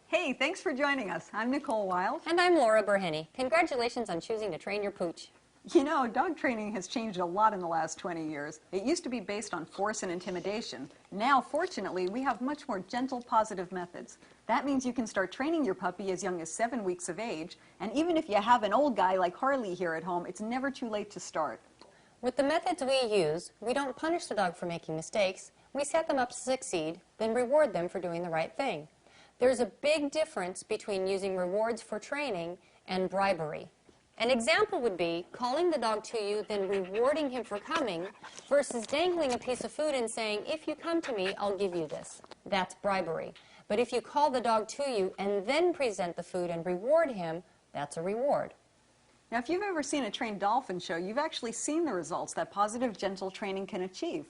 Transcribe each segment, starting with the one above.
Hey, thanks for joining us. I'm Nicole Wild. And I'm Laura Burhenny. Congratulations on choosing to train your pooch. You know, dog training has changed a lot in the last 20 years. It used to be based on force and intimidation. Now, fortunately, we have much more gentle, positive methods. That means you can start training your puppy as young as 7 weeks of age, and even if you have an old guy like Harley here at home, it's never too late to start. With the methods we use, we don't punish the dog for making mistakes. We set them up to succeed, then reward them for doing the right thing. There's a big difference between using rewards for training and bribery. An example would be calling the dog to you, then rewarding him for coming, versus dangling a piece of food and saying, if you come to me, I'll give you this. That's bribery. But if you call the dog to you and then present the food and reward him, that's a reward. Now, if you've ever seen a trained dolphin show, you've actually seen the results that positive, gentle training can achieve.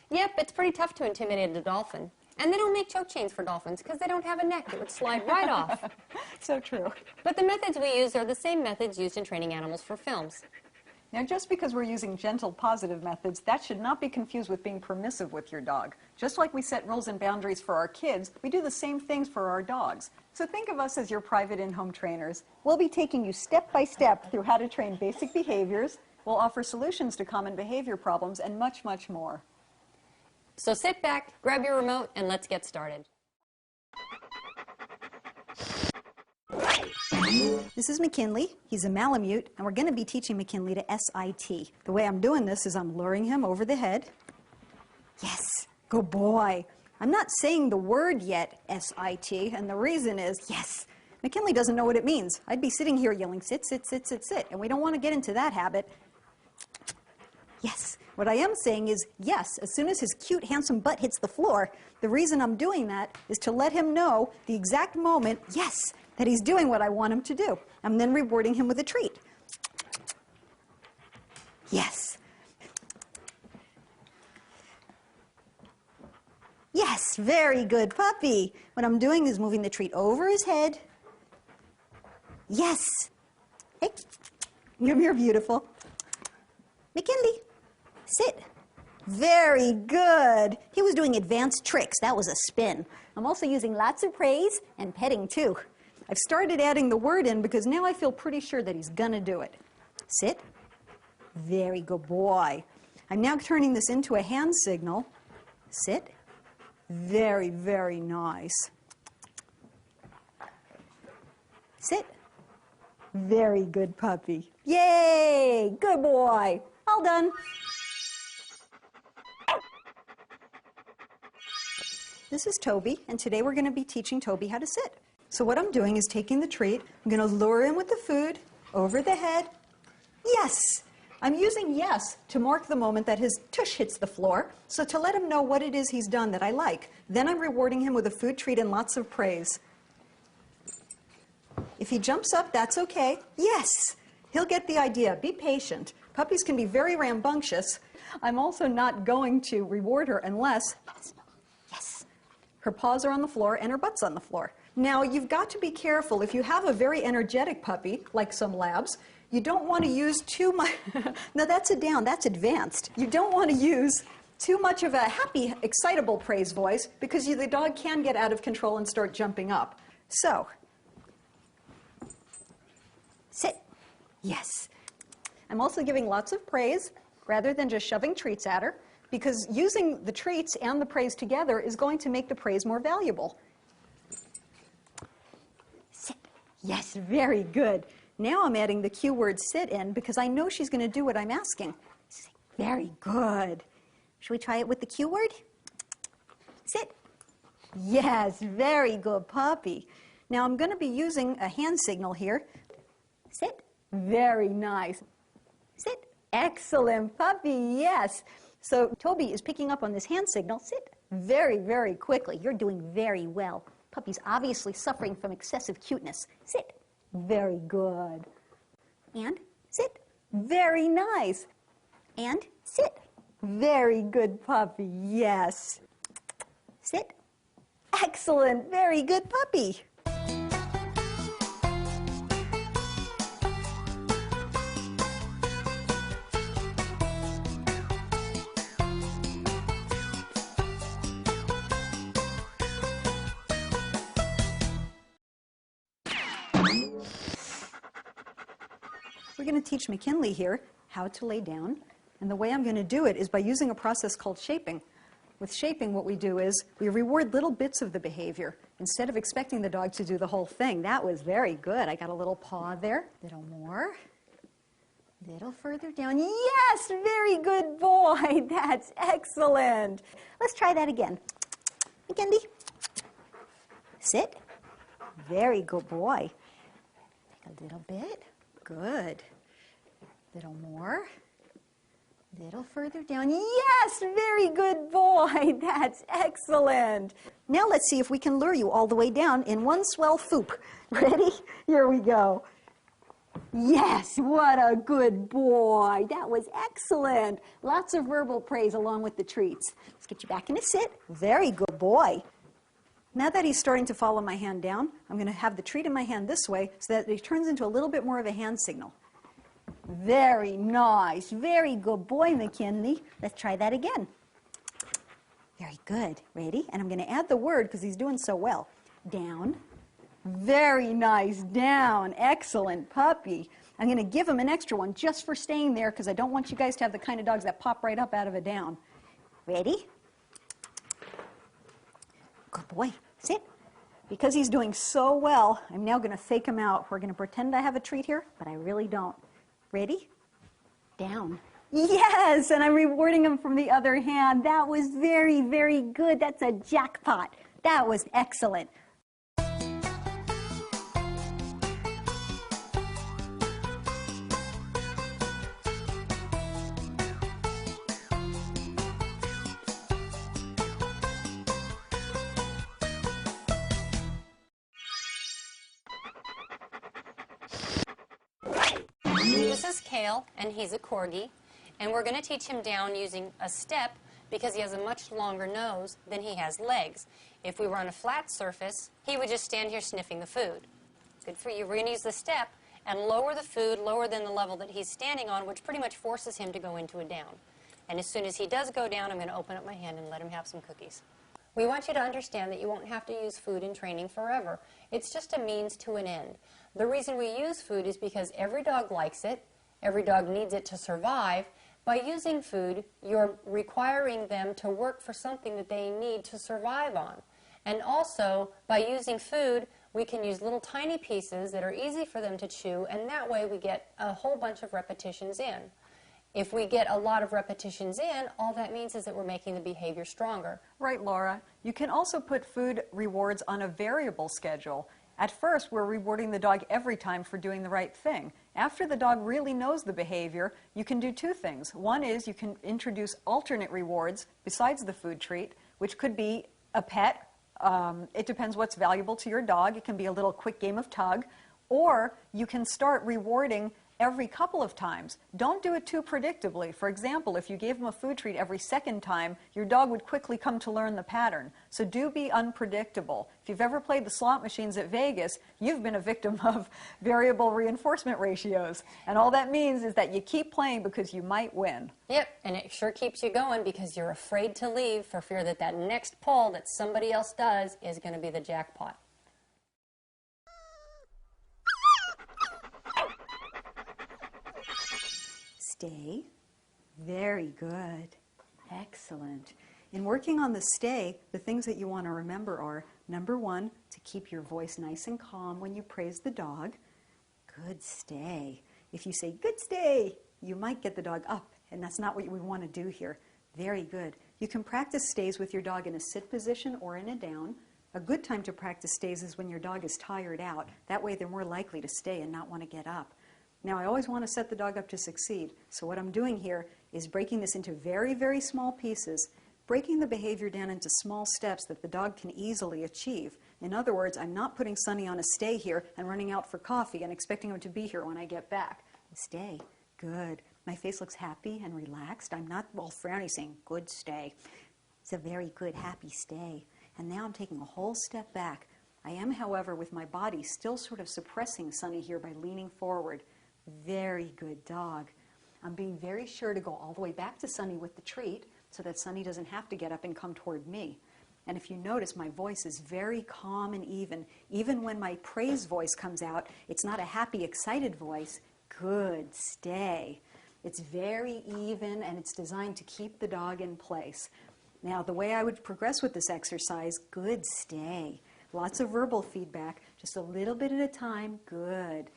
Yep, it's pretty tough to intimidate a dolphin. And they don't make choke chains for dolphins because they don't have a neck that would slide right off. So true. But the methods we use are the same methods used in training animals for films. Now, just because we're using gentle, positive methods, that should not be confused with being permissive with your dog. Just like we set rules and boundaries for our kids, we do the same things for our dogs. So think of us as your private in-home trainers. We'll be taking you step by step through how to train basic behaviors. We'll offer solutions to common behavior problems and much, much more. So sit back, grab your remote, and let's get started. This is McKinley. He's a Malamute, and we're going to be teaching McKinley to SIT. The way I'm doing this is I'm luring him over the head. Yes, good boy. I'm not saying the word yet, SIT, and the reason is, yes, McKinley doesn't know what it means. I'd be sitting here yelling, sit, sit, sit, sit, sit, and we don't want to get into that habit. Yes. What I am saying is, yes, as soon as his cute, handsome butt hits the floor, the reason I'm doing that is to let him know the exact moment, yes, that he's doing what I want him to do. I'm then rewarding him with a treat. Yes. Yes, very good puppy. What I'm doing is moving the treat over his head. Yes. Hey, you're beautiful. McKinley. Sit. Very good. He was doing advanced tricks. That was a spin. I'm also using lots of praise and petting too. I've started adding the word in because now I feel pretty sure that he's gonna do it. Sit. Very good boy. I'm now turning this into a hand signal. Sit. Very, very nice. Sit. Very good puppy. Yay! Good boy. All done. This is Toby, and today we're going to be teaching Toby how to sit. So what I'm doing is taking the treat, I'm going to lure him with the food, over the head. Yes! I'm using yes to mark the moment that his tush hits the floor, so to let him know what it is he's done that I like. Then I'm rewarding him with a food treat and lots of praise. If he jumps up, that's okay. Yes! He'll get the idea. Be patient. Puppies can be very rambunctious. I'm also not going to reward her unless her paws are on the floor and her butt's on the floor. Now, you've got to be careful. If you have a very energetic puppy, like some labs, you don't want to use too much. No, that's a down. That's advanced. You don't want to use too much of a happy, excitable praise voice because the dog can get out of control and start jumping up. So, sit. Yes. I'm also giving lots of praise rather than just shoving treats at her, because using the treats and the praise together is going to make the praise more valuable. Sit. Yes, very good. Now I'm adding the cue word sit in because I know she's going to do what I'm asking. Very good. Should we try it with the cue word? Sit. Yes, very good puppy. Now I'm going to be using a hand signal here. Sit. Very nice. Sit. Excellent puppy, yes. So Toby is picking up on this hand signal. Sit very, very quickly. You're doing very well. Puppy's obviously suffering from excessive cuteness. Sit. Very good. And sit. Very nice. And sit. Very good puppy. Yes. Sit. Excellent. Very good puppy. We're going to teach McKinley here how to lay down, and the way I'm going to do it is by using a process called shaping. With shaping, what we do is we reward little bits of the behavior instead of expecting the dog to do the whole thing. That was very good. I got a little paw there. Little more. Little further down. Yes, very good boy. That's excellent. Let's try that again. McKinley, sit. Very good boy. Take a little bit. Good. Little more. Little further down. Yes, very good boy. That's excellent. Now let's see if we can lure you all the way down in one swell foop. Ready? Here we go. Yes, what a good boy. That was excellent. Lots of verbal praise along with the treats. Let's get you back in a sit. Very good boy. Now that he's starting to follow my hand down, I'm going to have the treat in my hand this way so that it turns into a little bit more of a hand signal. Very nice. Very good boy, McKinley. Let's try that again. Very good. Ready? And I'm going to add the word because he's doing so well. Down. Very nice. Down. Excellent puppy. I'm going to give him an extra one just for staying there because I don't want you guys to have the kind of dogs that pop right up out of a down. Ready? Good boy. Sit. Because he's doing so well, I'm now going to fake him out. We're going to pretend I have a treat here, but I really don't. Ready? Down. Yes, and I'm rewarding him from the other hand. That was very, very good. That's a jackpot. That was excellent. This is Kale, and he's a Corgi, and we're going to teach him down using a step because he has a much longer nose than he has legs. If we were on a flat surface, he would just stand here sniffing the food. Good for you. We're going to use the step and lower the food lower than the level that he's standing on, which pretty much forces him to go into a down. And as soon as he does go down, I'm going to open up my hand and let him have some cookies. We want you to understand that you won't have to use food in training forever. It's just a means to an end. The reason we use food is because every dog likes it, every dog needs it to survive. By using food, you're requiring them to work for something that they need to survive on. And also, by using food, we can use little tiny pieces that are easy for them to chew, and that way we get a whole bunch of repetitions in. If we get a lot of repetitions in, all that means is that we're making the behavior stronger. Right, Laura. You can also put food rewards on a variable schedule. At first, we're rewarding the dog every time for doing the right thing. After the dog really knows the behavior, you can do two things. One is you can introduce alternate rewards besides the food treat, which could be a pet. It depends what's valuable to your dog. It can be a little quick game of tug. Or you can start rewarding every couple of times. Don't do it too predictably. For example, if you gave him a food treat every second time, your dog would quickly come to learn the pattern. So do be unpredictable. If you've ever played the slot machines at Vegas, you've been a victim of variable reinforcement ratios. And all that means is that you keep playing because you might win. Yep, and it sure keeps you going because you're afraid to leave for fear that that next pull that somebody else does is going to be the jackpot. Stay. Very good. Excellent. In working on the stay, the things that you want to remember are, number one, to keep your voice nice and calm when you praise the dog. Good stay. If you say, good stay, you might get the dog up, and that's not what we want to do here. Very good. You can practice stays with your dog in a sit position or in a down. A good time to practice stays is when your dog is tired out. That way they're more likely to stay and not want to get up. Now, I always want to set the dog up to succeed, so what I'm doing here is breaking this into very, very small pieces, breaking the behavior down into small steps that the dog can easily achieve. In other words, I'm not putting Sonny on a stay here and running out for coffee and expecting him to be here when I get back. Stay. Good. My face looks happy and relaxed. I'm not all frowny saying, good stay. It's a very good, happy stay. And now I'm taking a whole step back. I am, however, with my body still sort of suppressing Sonny here by leaning forward. Very good dog. I'm being very sure to go all the way back to Sonny with the treat so that Sonny doesn't have to get up and come toward me. And if you notice, my voice is very calm and even. Even when my praise voice comes out, it's not a happy, excited voice. Good, stay. It's very even, and it's designed to keep the dog in place. Now, the way I would progress with this exercise, good, stay. Lots of verbal feedback, just a little bit at a time, good.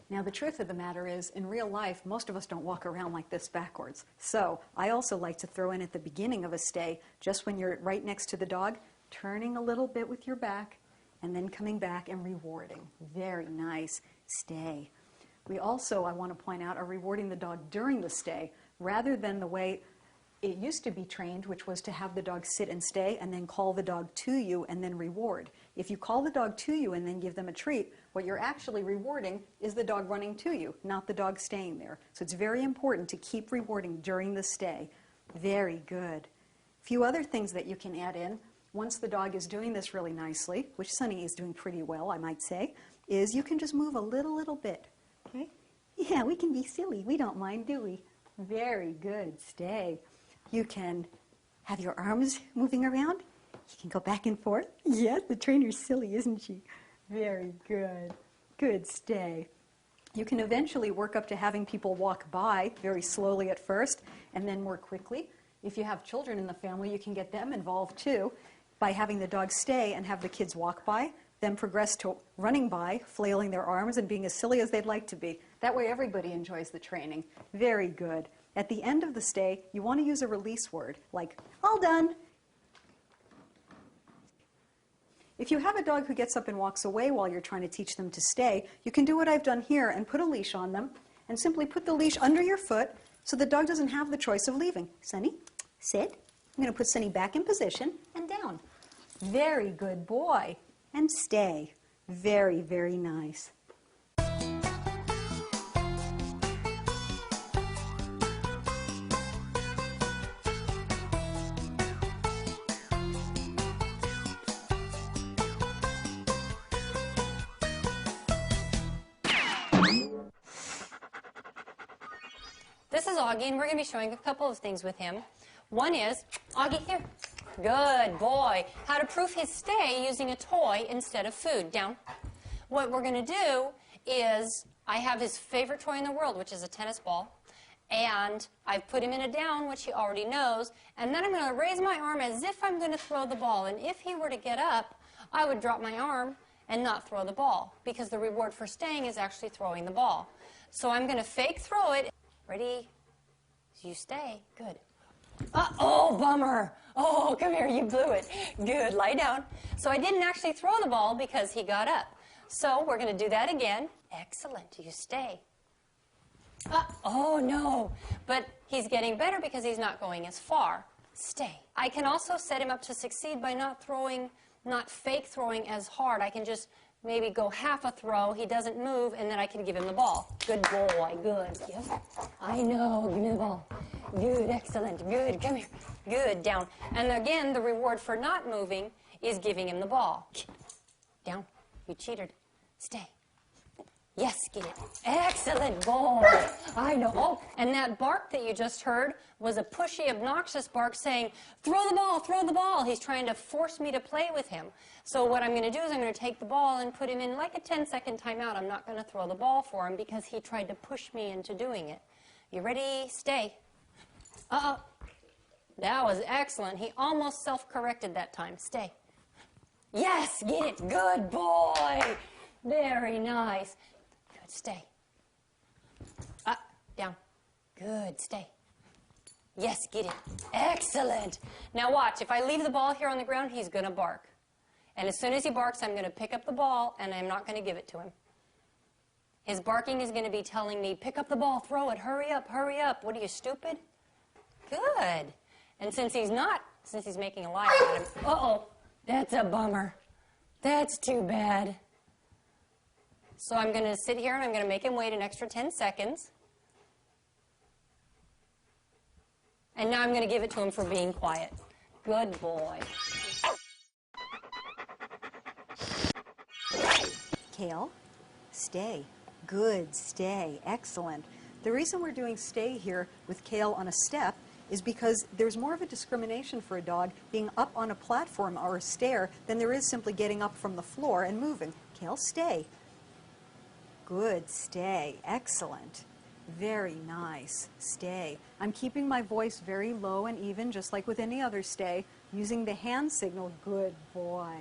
Now, the truth of the matter is, in real life, most of us don't walk around like this backwards. So I also like to throw in at the beginning of a stay, just when you're right next to the dog, turning a little bit with your back, and then coming back and rewarding. Very nice. Stay. We also, I want to point out, are rewarding the dog during the stay, rather than the way it used to be trained, which was to have the dog sit and stay and then call the dog to you and then reward. If you call the dog to you and then give them a treat, what you're actually rewarding is the dog running to you, not the dog staying there. So it's very important to keep rewarding during the stay. Very good. A few other things that you can add in, once the dog is doing this really nicely, which Sunny is doing pretty well, I might say, is you can just move a little bit. Okay? Yeah, we can be silly. We don't mind, do we? Very good. Stay. You can have your arms moving around. You can go back and forth. Yes, the trainer's silly, isn't she? Very good. Good, stay. You can eventually work up to having people walk by very slowly at first and then more quickly. If you have children in the family, you can get them involved too by having the dog stay and have the kids walk by, then progress to running by, flailing their arms and being as silly as they'd like to be. That way everybody enjoys the training. Very good. At the end of the stay, you want to use a release word, like, all done. If you have a dog who gets up and walks away while you're trying to teach them to stay, you can do what I've done here and put a leash on them, and simply put the leash under your foot so the dog doesn't have the choice of leaving. Sunny, sit. I'm going to put Sunny back in position and down. Very good boy. And stay. Very, very nice. This is Augie, and we're going to be showing a couple of things with him. One is, Augie, here. Good boy. How to prove his stay using a toy instead of food. Down. What we're going to do is, I have his favorite toy in the world, which is a tennis ball. And I've put him in a down, which he already knows. And then I'm going to raise my arm as if I'm going to throw the ball. And if he were to get up, I would drop my arm and not throw the ball, because the reward for staying is actually throwing the ball. So I'm going to fake throw it. Ready? You stay. Good. Oh, bummer. Oh, come here. You blew it. Good. Lie down. So I didn't actually throw the ball because he got up. So we're going to do that again. Excellent. You stay. Oh, no. But he's getting better because he's not going as far. Stay. I can also set him up to succeed by not fake throwing as hard. I can just maybe go half a throw, he doesn't move, and then I can give him the ball. Good boy, good. Yes. I know, give me the ball. Good, excellent, good, come here. Good, down. And again, the reward for not moving is giving him the ball. Down, you cheated. Stay. Yes, get it. Excellent boy. I know. Oh, and that bark that you just heard was a pushy, obnoxious bark saying, throw the ball, throw the ball. He's trying to force me to play with him. So what I'm going to do is I'm going to take the ball and put him in like a 10-second timeout. I'm not going to throw the ball for him because he tried to push me into doing it. You ready? Stay. Uh-oh. That was excellent. He almost self-corrected that time. Stay. Yes, get it. Good boy. Very nice. Good, stay. Up, down. Good, stay. Yes, get it. Excellent. Now watch. If I leave the ball here on the ground, he's going to bark. And as soon as he barks, I'm going to pick up the ball, and I'm not going to give it to him. His barking is going to be telling me, pick up the ball, throw it, hurry up, hurry up. What are you, stupid? Good. And since he's not, since he's making a lie about him, uh-oh, that's a bummer. That's too bad. So I'm going to sit here, and I'm going to make him wait an extra 10 seconds. And now I'm going to give it to him for being quiet. Good boy. Kale, stay. Good, stay. Excellent. The reason we're doing stay here with Kale on a step is because there's more of a discrimination for a dog being up on a platform or a stair than there is simply getting up from the floor and moving. Kale, stay. Good, stay. Excellent. Very nice. Stay. I'm keeping my voice very low and even, just like with any other stay, using the hand signal. Good boy.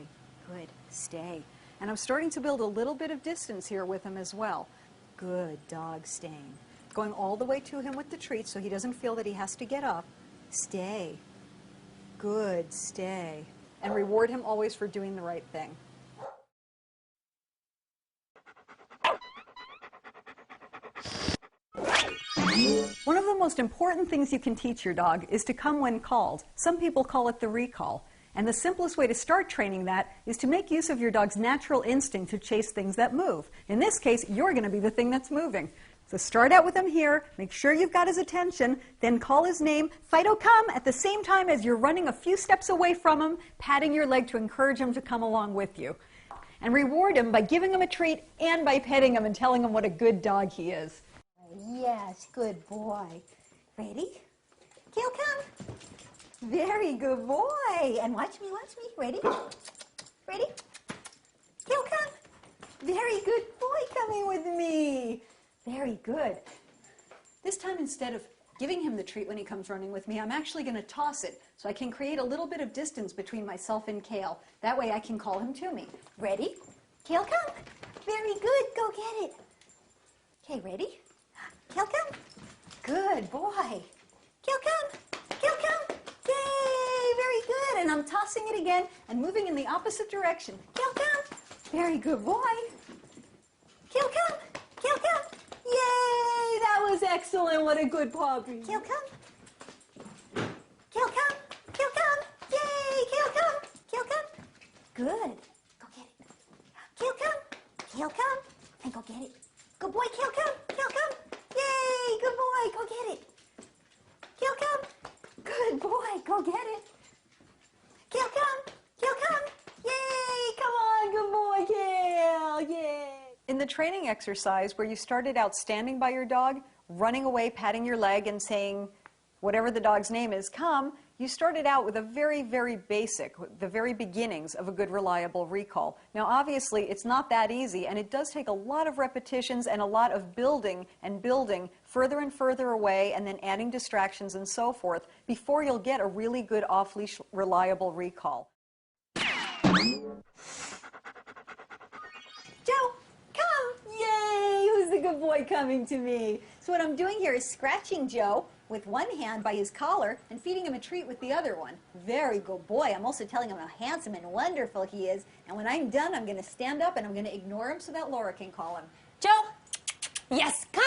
Good. Stay. And I'm starting to build a little bit of distance here with him as well. Good dog, staying. Going all the way to him with the treat so he doesn't feel that he has to get up. Stay. Good, stay. And reward him always for doing the right thing. One of the most important things you can teach your dog is to come when called. Some people call it the recall. And the simplest way to start training that is to make use of your dog's natural instinct to chase things that move. In this case, you're going to be the thing that's moving. So start out with him here, make sure you've got his attention, then call his name, Fido, come, at the same time as you're running a few steps away from him, patting your leg to encourage him to come along with you. And reward him by giving him a treat and by petting him and telling him what a good dog he is. Yes, good boy. Ready? Kale, come. Very good boy. And watch me, watch me. Ready? Ready? Kale, come. Very good boy coming with me. Very good. This time, instead of giving him the treat when he comes running with me, I'm actually going to toss it so I can create a little bit of distance between myself and Kale. That way I can call him to me. Ready? Kale, come. Very good. Go get it. Okay, ready? Kale, come. Good boy. Kale, come. Kale, come. Yay, very good. And I'm tossing it again and moving in the opposite direction. Kale, come. Very good boy. Kale, come. Kale, come. Yay, that was excellent. What a good puppy. Kale, come. Kale, come. Kale, come. Yay, Kale, come. Kale, come. Good. Go get it. Kale, come. Kale, come. And go get it. Good boy, Kale, come. Kale, come. Yay, good boy. Go get it. Kale, come. Good boy. Go get it. Kale, come. Kale, come. Yay, come on. Good boy, Kale. Yay. In the training exercise where you started out standing by your dog, running away, patting your leg, and saying whatever the dog's name is, come, you started out with a very, very basic, the very beginnings of a good, reliable recall. Now, obviously, it's not that easy, and it does take a lot of repetitions and a lot of building and building further and further away, and then adding distractions and so forth, before you'll get a really good off-leash, reliable recall. Joe, come! Yay! Who's the good boy coming to me? So what I'm doing here is scratching Joe with one hand by his collar and feeding him a treat with the other one. Very good boy. I'm also telling him how handsome and wonderful he is. And when I'm done, I'm going to stand up and I'm going to ignore him so that Laura can call him. Joe, yes, come.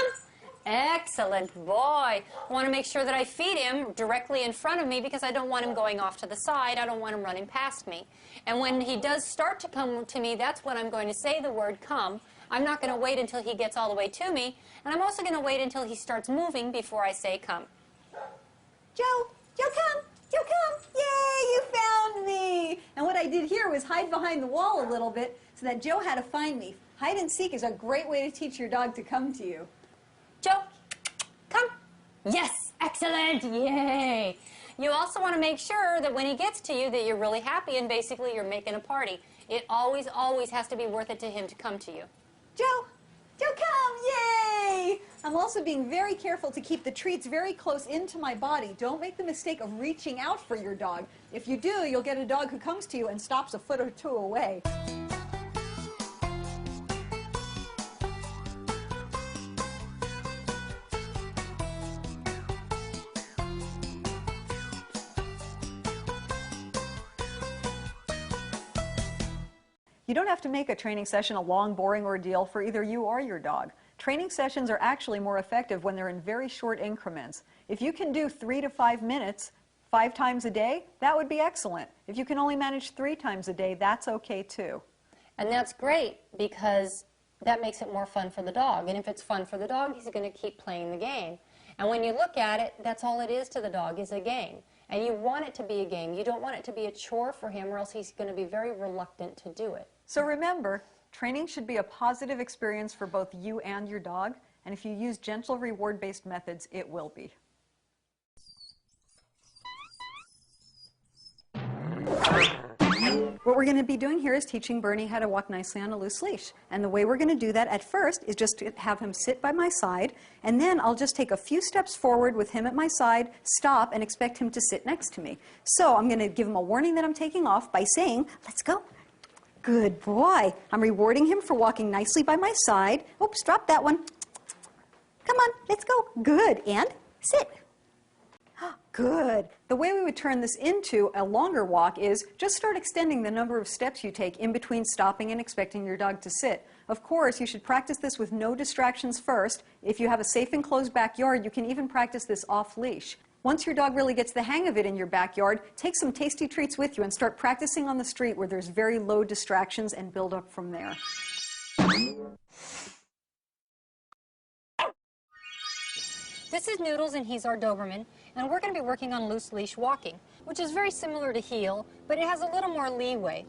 Excellent boy. I want to make sure that I feed him directly in front of me because I don't want him going off to the side. I don't want him running past me. And when he does start to come to me, that's when I'm going to say the word come. I'm not going to wait until he gets all the way to me. And I'm also going to wait until he starts moving before I say come. Joe, Joe, come. Joe, come. Yay, you found me. And what I did here was hide behind the wall a little bit so that Joe had to find me. Hide and seek is a great way to teach your dog to come to you. Joe, come. Yes, excellent. Yay. You also want to make sure that when he gets to you that you're really happy and basically you're making a party. It always, always has to be worth it to him to come to you. Joe, Joe, come. Yay. I'm also being very careful to keep the treats very close into my body. Don't make the mistake of reaching out for your dog. If you do, you'll get a dog who comes to you and stops a foot or two away. You don't have to make a training session a long, boring ordeal for either you or your dog. Training sessions are actually more effective when they're in very short increments. If you can do 3 to 5 minutes 5 times a day, that would be excellent. If you can only manage 3 times a day, that's okay too. And that's great because that makes it more fun for the dog. And if it's fun for the dog, he's going to keep playing the game. And when you look at it, that's all it is to the dog, is a game. And you want it to be a game. You don't want it to be a chore for him, or else he's going to be very reluctant to do it. So remember, training should be a positive experience for both you and your dog, and if you use gentle reward-based methods, it will be. What we're going to be doing here is teaching Bernie how to walk nicely on a loose leash. And the way we're going to do that at first is just to have him sit by my side, and then I'll just take a few steps forward with him at my side, stop, and expect him to sit next to me. So I'm going to give him a warning that I'm taking off by saying, let's go. Good boy. I'm rewarding him for walking nicely by my side. Oops, drop that one. Come on, let's go. Good. And sit. Good. The way we would turn this into a longer walk is just start extending the number of steps you take in between stopping and expecting your dog to sit. Of course, you should practice this with no distractions first. If you have a safe and closed backyard, you can even practice this off leash. Once your dog really gets the hang of it in your backyard, take some tasty treats with you and start practicing on the street where there's very low distractions and build up from there. This is Noodles, and he's our Doberman, and we're going to be working on loose leash walking, which is very similar to heel, but it has a little more leeway.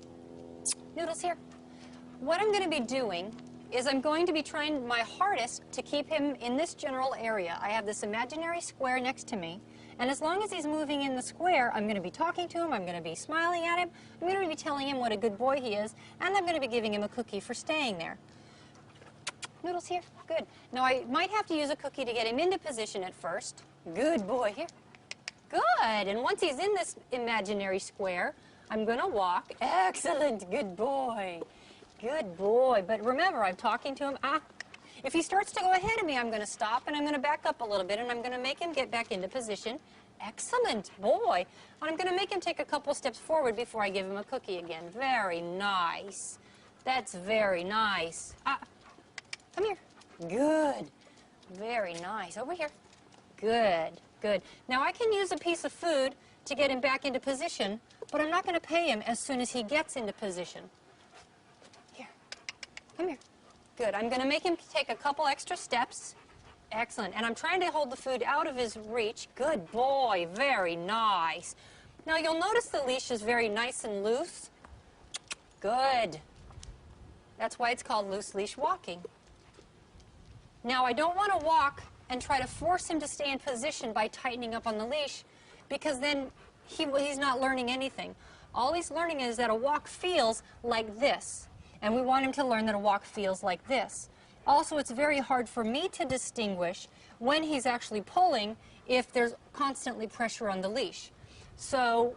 Noodles, here. What I'm going to be doing is I'm going to be trying my hardest to keep him in this general area. I have this imaginary square next to me, and as long as he's moving in the square, I'm going to be talking to him, I'm going to be smiling at him, I'm going to be telling him what a good boy he is, and I'm going to be giving him a cookie for staying there. Noodles, here. Good. Now, I might have to use a cookie to get him into position at first. Good boy. Here. Good. And once he's in this imaginary square, I'm going to walk. Excellent. Good boy. Good boy. But remember, I'm talking to him. If he starts to go ahead of me, I'm going to stop, and I'm going to back up a little bit, and I'm going to make him get back into position. Excellent boy. And I'm going to make him take a couple steps forward before I give him a cookie again. Very nice. That's very nice. Come here. Good. Very nice. Over here. Good. Good. Now I can use a piece of food to get him back into position, but I'm not going to pay him as soon as he gets into position. Here. Come here. Good. I'm going to make him take a couple extra steps. Excellent. And I'm trying to hold the food out of his reach. Good boy. Very nice. Now you'll notice the leash is very nice and loose. Good. That's why it's called loose leash walking. Now, I don't want to walk and try to force him to stay in position by tightening up on the leash, because then he's not learning anything. All he's learning is that a walk feels like this, and we want him to learn that a walk feels like this. Also, it's very hard for me to distinguish when he's actually pulling if there's constantly pressure on the leash. So,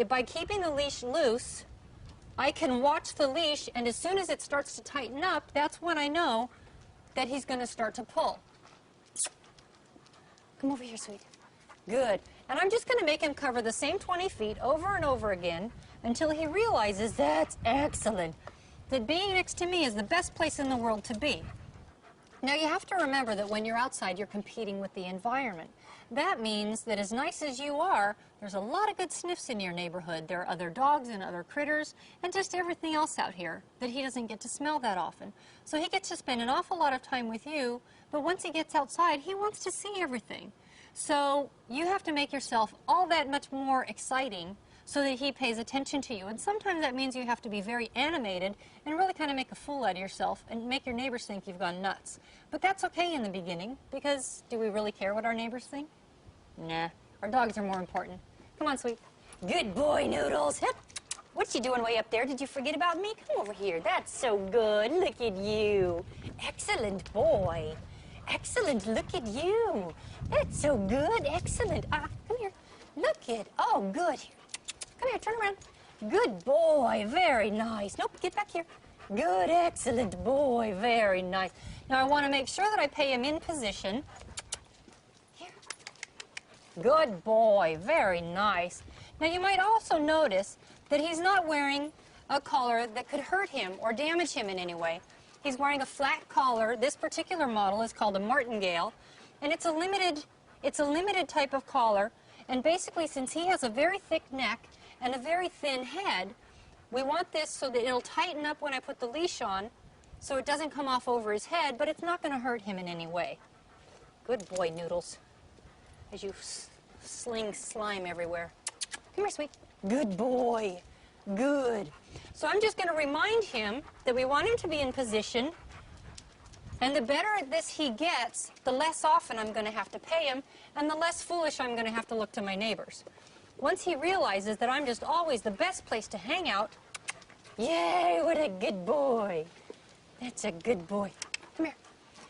by keeping the leash loose, I can watch the leash, and as soon as it starts to tighten up, that's when I know that he's going to start to pull. Come over here, sweet. Good. And I'm just going to make him cover the same 20 feet over and over again until he realizes that's excellent, that being next to me is the best place in the world to be. Now, you have to remember that when you're outside, you're competing with the environment. That means that as nice as you are, there's a lot of good sniffs in your neighborhood. There are other dogs and other critters and just everything else out here that he doesn't get to smell that often. So he gets to spend an awful lot of time with you, but once he gets outside, he wants to see everything. So you have to make yourself all that much more exciting so that he pays attention to you. And sometimes that means you have to be very animated and really kind of make a fool out of yourself and make your neighbors think you've gone nuts. But that's okay in the beginning, because do we really care what our neighbors think? Nah, our dogs are more important. Come on, sweet. Good boy, Noodles. What you doing way up there? Did you forget about me? Come over here. That's so good. Look at you. Excellent boy. Excellent. Look at you. That's so good. Excellent. Come here. Look at, oh, good. Come here, turn around. Good boy, very nice. Nope, get back here. Good, excellent boy, very nice. Now I want to make sure that I pay him in position. Here. Good boy, very nice. Now you might also notice that he's not wearing a collar that could hurt him or damage him in any way. He's wearing a flat collar. This particular model is called a martingale, and it's a limited type of collar. And basically, since he has a very thick neck and a very thin head, we want this so that it'll tighten up when I put the leash on, so it doesn't come off over his head, but it's not going to hurt him in any way. Good boy, Noodles, as you sling slime everywhere. Come here, sweet. Good boy. Good. So I'm just going to remind him that we want him to be in position, and the better at this he gets, the less often I'm going to have to pay him, and the less foolish I'm going to have to look to my neighbors. Once he realizes that I'm just always the best place to hang out, Yay, what a good boy. That's a good boy. Come here.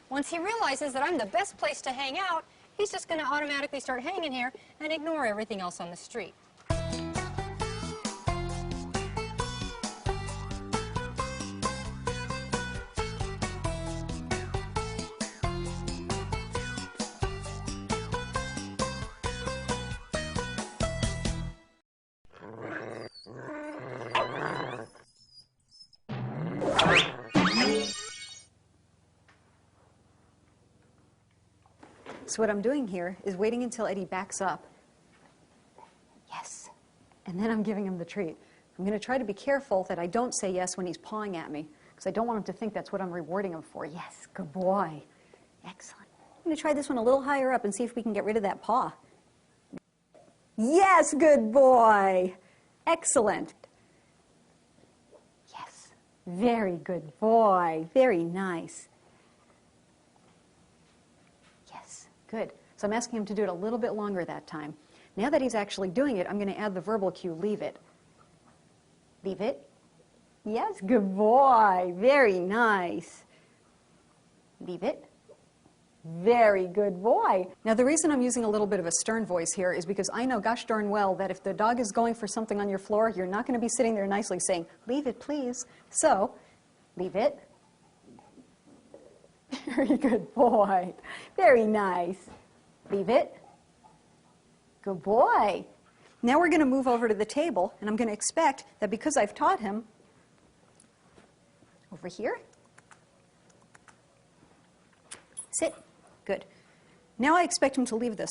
Once he realizes that I'm the best place to hang out, he's just going to automatically start hanging here and ignore everything else on the street. So what I'm doing here is waiting until Eddie backs up. Yes. And then I'm giving him the treat. I'm going to try to be careful that I don't say yes when he's pawing at me, because I don't want him to think that's what I'm rewarding him for. Yes, good boy. Excellent. I'm going to try this one a little higher up and see if we can get rid of that paw. Yes, good boy. Excellent. Yes, very good boy. Very nice. Yes, good. So I'm asking him to do it a little bit longer that time. Now that he's actually doing it, I'm going to add the verbal cue, leave it. Leave it. Yes, good boy. Very nice. Leave it. Very good boy. Now the reason I'm using a little bit of a stern voice here is because I know gosh darn well that if the dog is going for something on your floor, you're not going to be sitting there nicely saying, leave it please. So, leave it. Very good boy. Very nice. Leave it. Good boy. Now we're going to move over to the table, and I'm going to expect that because I've taught him over here, sit. Good. Now I expect him to leave this.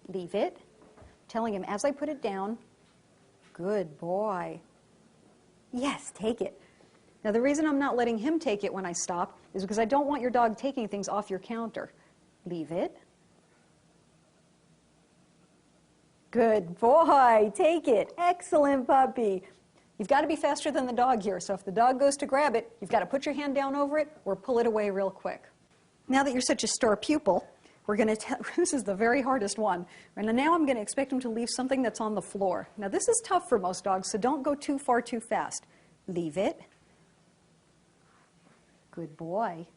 Leave it. Telling him as I put it down, good boy. Yes, take it. Now the reason I'm not letting him take it when I stop is because I don't want your dog taking things off your counter. Leave it. Good boy. Take it. Excellent puppy. You've got to be faster than the dog here, so if the dog goes to grab it, you've got to put your hand down over it or pull it away real quick. Now that you're such a star pupil, we're going to this is the very hardest one. And now I'm going to expect him to leave something that's on the floor. Now this is tough for most dogs, so don't go too far too fast. Leave it. Good boy.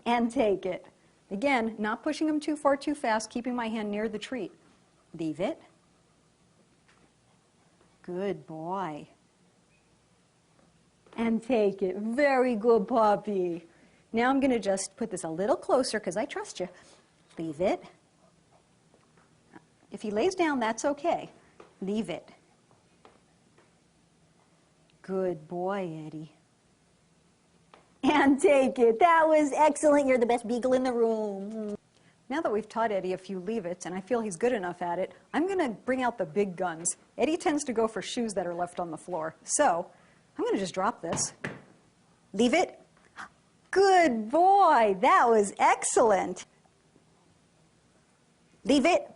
And take it. Again, not pushing him too far too fast, keeping my hand near the treat. Leave it. Good boy. And take it. Very good puppy. Now I'm going to just put this a little closer because I trust you. Leave it. If he lays down, that's okay. Leave it. Good boy, Eddie. And take it. That was excellent. You're the best beagle in the room. Now that we've taught Eddie a few leave-its, and I feel he's good enough at it, I'm going to bring out the big guns. Eddie tends to go for shoes that are left on the floor. So I'm going to just drop this. Leave it. Good boy. That was excellent. Leave it.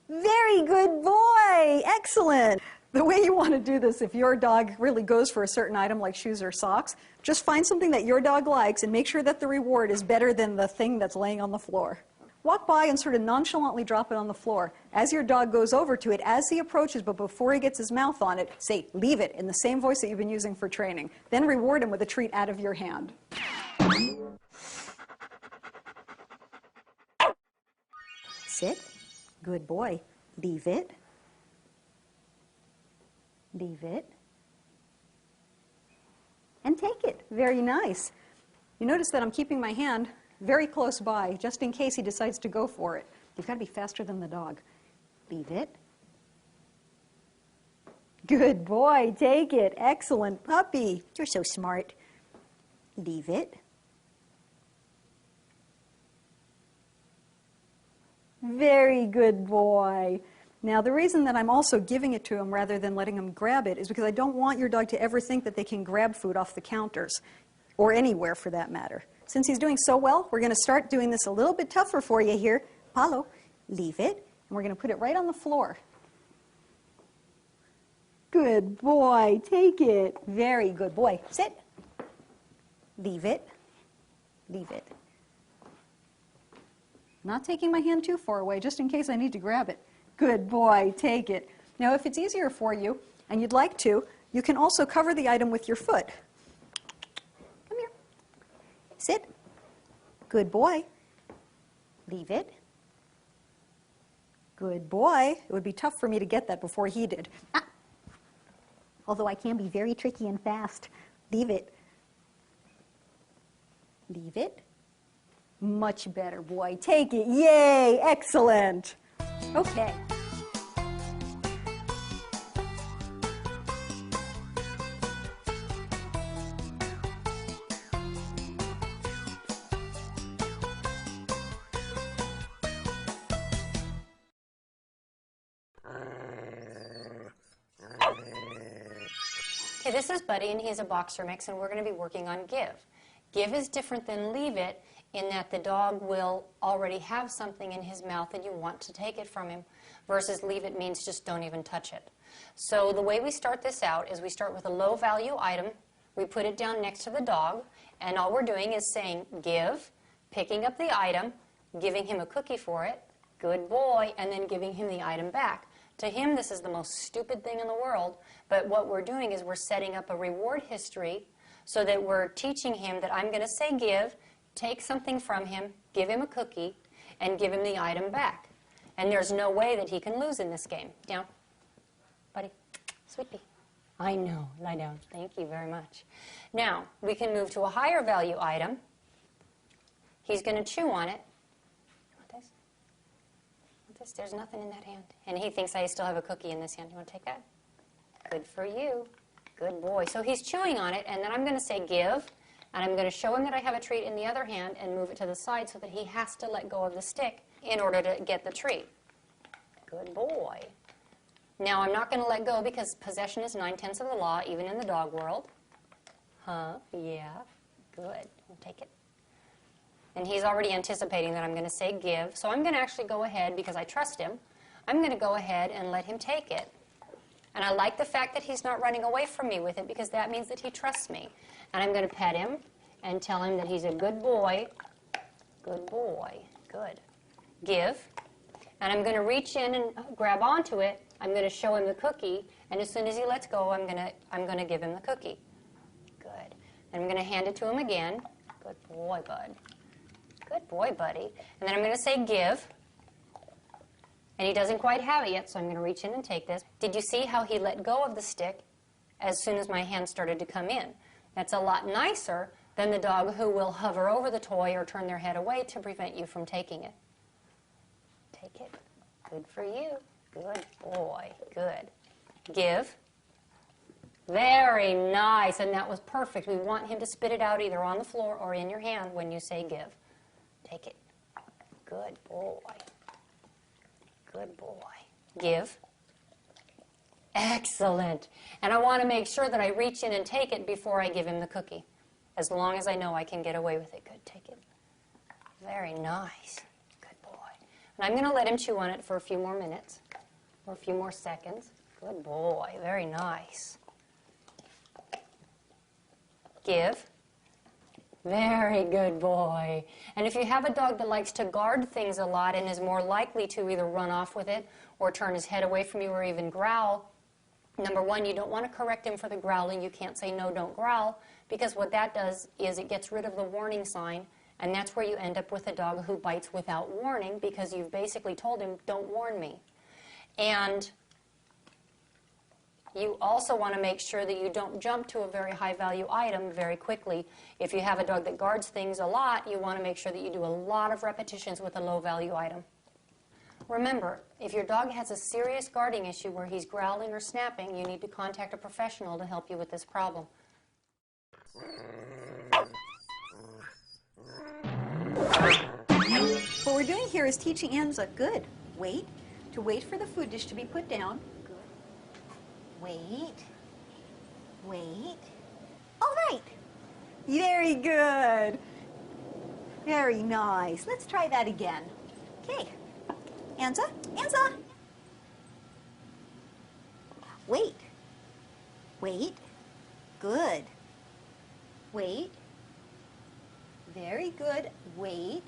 Very good boy. Excellent. The way you want to do this, if your dog really goes for a certain item like shoes or socks, just find something that your dog likes and make sure that the reward is better than the thing that's laying on the floor. Walk by and sort of nonchalantly drop it on the floor. As your dog goes over to it, as he approaches, but before he gets his mouth on it, say, leave it, in the same voice that you've been using for training. Then reward him with a treat out of your hand. Sit. Good boy. Leave it. Leave it. And take it. Very nice. You notice that I'm keeping my hand very close by, just in case he decides to go for it. You've got to be faster than the dog. Leave it. Good boy. Take it. Excellent puppy. You're so smart. Leave it. Very good boy. Now, the reason that I'm also giving it to him rather than letting him grab it is because I don't want your dog to ever think that they can grab food off the counters, or anywhere for that matter. Since he's doing so well, we're going to start doing this a little bit tougher for you here. Paulo, leave it, and we're going to put it right on the floor. Good boy. Take it. Very good boy. Sit. Leave it. Leave it. Not taking my hand too far away, just in case I need to grab it. Good boy. Take it. Now, if it's easier for you, and you'd like to, You can also cover the item with your foot. Come here. Sit. Good boy. Leave it. Good boy. It would be tough for me to get that before he did. Ah. Although I can be very tricky and fast. Leave it. Leave it. Much better, boy. Take it. Yay! Excellent. Okay. Okay, this is Buddy, and he's a boxer mix, and we're going to be working on give. Give is different than leave it in that the dog will already have something in his mouth and you want to take it from him, versus leave it means just don't even touch it. So the way we start this out is we start with a low value item, we put it down next to the dog, and all we're doing is saying give, picking up the item, giving him a cookie for it, good boy, and then giving him the item back. To him, this is the most stupid thing in the world, but what we're doing is we're setting up a reward history so that we're teaching him that I'm going to say give, take something from him, give him a cookie, and give him the item back. And there's no way that he can lose in this game. Down. Buddy. Sweetie. I know. Lie down. Thank you very much. Now, we can move to a higher value item. He's going to chew on it. There's nothing in that hand. And he thinks I still have a cookie in this hand. You want to take that? Good for you. Good boy. So he's chewing on it, and then I'm going to say give, and I'm going to show him that I have a treat in the other hand and move it to the side so that he has to let go of the stick in order to get the treat. Good boy. Now I'm not going to let go because possession is 9/10 of the law, even in the dog world. Huh? Yeah. Good. We'll take it. And he's already anticipating that I'm going to say give. So I'm going to actually go ahead, because I trust him, I'm going to go ahead and let him take it. And I like the fact that he's not running away from me with it, because that means that he trusts me. And I'm going to pet him and tell him that he's a good boy. Good boy. Good. Give. And I'm going to reach in and grab onto it. I'm going to show him the cookie. And as soon as he lets go, I'm going to give him the cookie. Good. And I'm going to hand it to him again. Good boy, bud. Good boy, buddy. And then I'm going to say give. And he doesn't quite have it yet, so I'm going to reach in and take this. Did you see how he let go of the stick as soon as my hand started to come in? That's a lot nicer than the dog who will hover over the toy or turn their head away to prevent you from taking it. Take it. Good for you. Good boy. Good. Give. Very nice. And that was perfect. We want him to spit it out either on the floor or in your hand when you say give. Take it. Good boy. Good boy. Give. Excellent. And I want to make sure that I reach in and take it before I give him the cookie. As long as I know I can get away with it. Good. Take it. Very nice. Good boy. And I'm going to let him chew on it for a few more minutes or a few more seconds. Good boy. Very nice. Give. Very good boy. And if you have a dog that likes to guard things a lot and is more likely to either run off with it or turn his head away from you or even growl, number one, you don't want to correct him for the growling. You can't say, no, don't growl, because what that does is it gets rid of the warning sign, and that's where you end up with a dog who bites without warning because you've basically told him, don't warn me. And you also want to make sure that you don't jump to a very high value item very quickly. If you have a dog that guards things a lot, you want to make sure that you do a lot of repetitions with a low value item. Remember, if your dog has a serious guarding issue where he's growling or snapping, you need to contact a professional to help you with this problem. What we're doing here is teaching Anza, good, wait, to wait for the food dish to be put down. Wait. Wait. All right. Very good. Very nice. Let's try that again. Okay. Anza. Anza. Wait. Wait. Good. Wait. Very good. Wait.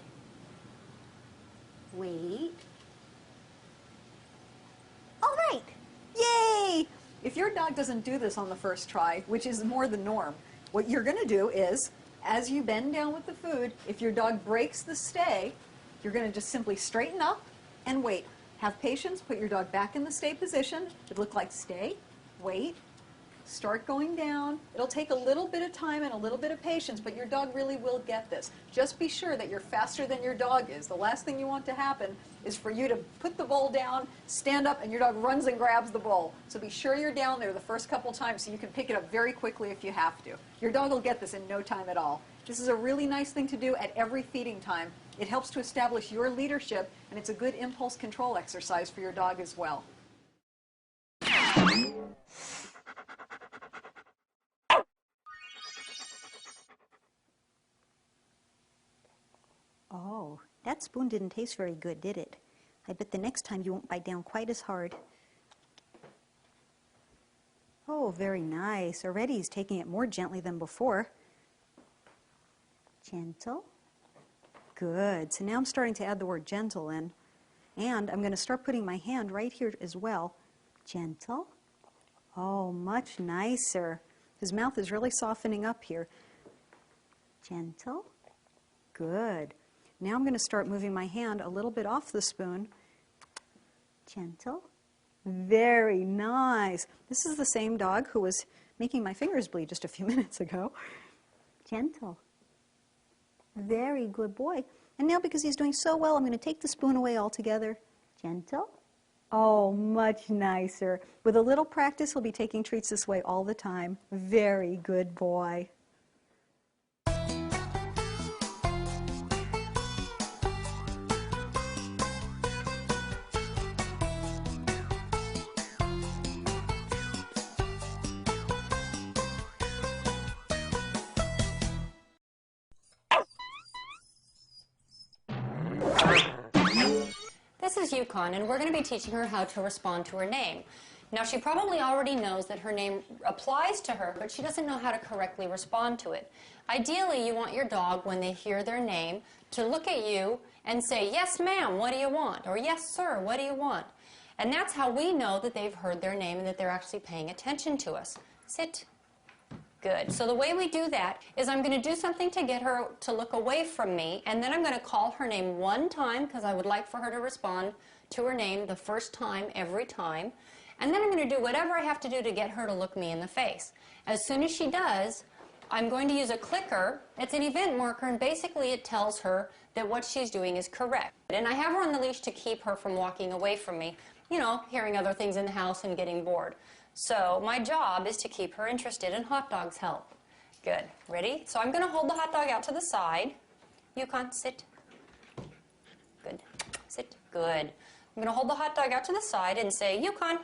Wait. All right. Yay! If your dog doesn't do this on the first try, which is more the norm, what you're going to do is, as you bend down with the food, if your dog breaks the stay, you're going to just simply straighten up and wait. Have patience, put your dog back in the stay position. It look like stay, wait, start going down. It'll take a little bit of time and a little bit of patience, but your dog really will get this. Just be sure that you're faster than your dog is. The last thing you want to happen is for you to put the bowl down, stand up, and your dog runs and grabs the bowl. So be sure you're down there the first couple times so you can pick it up very quickly if you have to. Your dog will get this in no time at all. This is a really nice thing to do at every feeding time. It helps to establish your leadership, and it's a good impulse control exercise for your dog as well. Oh, that spoon didn't taste very good, did it? I bet the next time you won't bite down quite as hard. Oh, very nice. Already he's taking it more gently than before. Gentle. Good. So now I'm starting to add the word gentle in. And I'm going to start putting my hand right here as well. Gentle. Oh, much nicer. His mouth is really softening up here. Gentle. Good. Now I'm going to start moving my hand a little bit off the spoon. Gentle. Very nice. This is the same dog who was making my fingers bleed just a few minutes ago. Gentle. Very good boy. And now because he's doing so well, I'm going to take the spoon away altogether. Gentle. Oh, much nicer. With a little practice, he'll be taking treats this way all the time. Very good boy. This is Yukon, and we're going to be teaching her how to respond to her name. Now, she probably already knows that her name applies to her, but she doesn't know how to correctly respond to it. Ideally, you want your dog, when they hear their name, to look at you and say, "Yes, ma'am, what do you want?" or "Yes, sir, what do you want?" And that's how we know that they've heard their name and that they're actually paying attention to us. Sit. Good. So the way we do that is I'm going to do something to get her to look away from me, and then I'm going to call her name one time because I would like for her to respond to her name the first time every time. And then I'm going to do whatever I have to do to get her to look me in the face. As soon as she does, I'm going to use a clicker. It's an event marker, and basically it tells her that what she's doing is correct. And I have her on the leash to keep her from walking away from me, you know, hearing other things in the house and getting bored. So my job is to keep her interested, and hot dogs help. Good. Ready? So I'm going to hold the hot dog out to the side. Yukon, sit. Good. Sit. Good. I'm going to hold the hot dog out to the side and say, Yukon.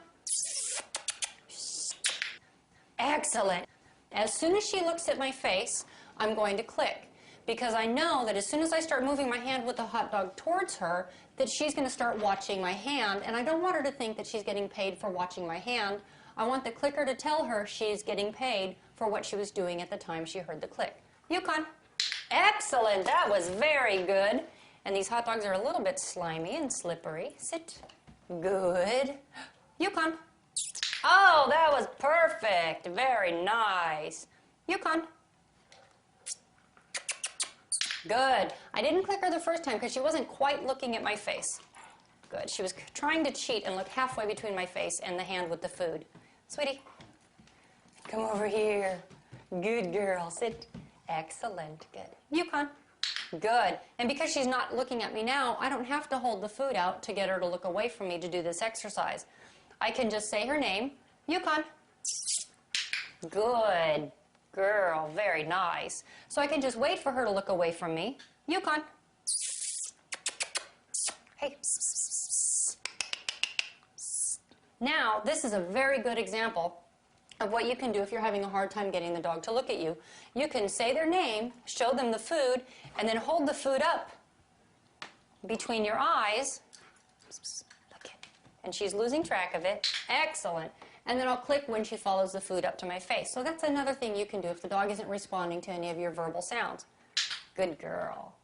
Excellent. As soon as she looks at my face, I'm going to click, because I know that as soon as I start moving my hand with the hot dog towards her, that she's going to start watching my hand, and I don't want her to think that she's getting paid for watching my hand. I want the clicker to tell her she's getting paid for what she was doing at the time she heard the click. Yukon. Excellent. That was very good. And these hot dogs are a little bit slimy and slippery. Sit. Good. Yukon. Oh, that was perfect. Very nice. Yukon. Good. I didn't click her the first time because she wasn't quite looking at my face. Good. She was trying to cheat and look halfway between my face and the hand with the food. Sweetie, come over here. Good girl. Sit. Excellent. Good. Yukon. Good. And because she's not looking at me now, I don't have to hold the food out to get her to look away from me to do this exercise. I can just say her name. Yukon. Good girl. Very nice. So I can just wait for her to look away from me. Yukon. Hey. Now, this is a very good example of what you can do if you're having a hard time getting the dog to look at you. You can say their name, show them the food, and then hold the food up between your eyes. Okay. And she's losing track of it. Excellent. And then I'll click when she follows the food up to my face. So that's another thing you can do if the dog isn't responding to any of your verbal sounds. Good girl.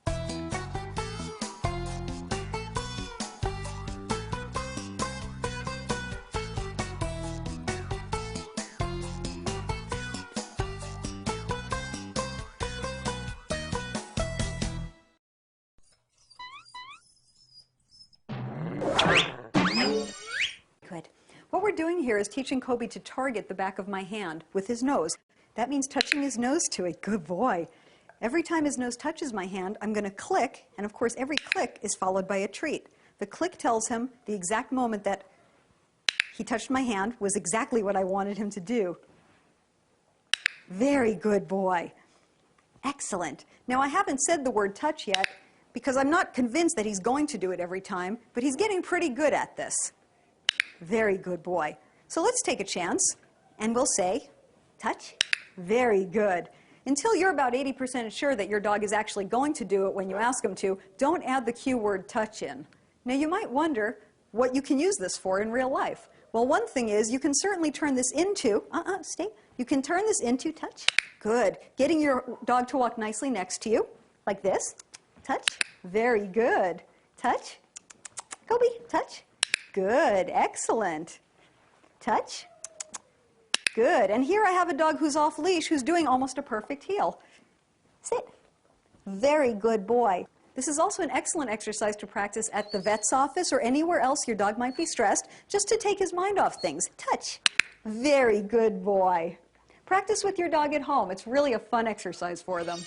doing here is teaching Kobe to target the back of my hand with his nose. That means touching his nose to it. Good boy. Every time his nose touches my hand, I'm going to click, and of course every click is followed by a treat. The click tells him the exact moment that he touched my hand was exactly what I wanted him to do. Very good boy. Excellent. Now I haven't said the word touch yet because I'm not convinced that he's going to do it every time, but he's getting pretty good at this. Very good boy. So let's take a chance and we'll say, touch. Very good. Until you're about 80% sure that your dog is actually going to do it when you ask him to, don't add the cue word touch in. Now you might wonder what you can use this for in real life. Well, one thing is you can certainly turn this into, stay. You can turn this into touch. Good. Getting your dog to walk nicely next to you, like this. Touch. Very good. Touch. Kobe, touch. Good. Excellent. Touch. Good. And here I have a dog who's off leash who's doing almost a perfect heel. Sit. Very good boy. This is also an excellent exercise to practice at the vet's office or anywhere else your dog might be stressed, just to take his mind off things. Touch. Very good boy. Practice with your dog at home. It's really a fun exercise for them.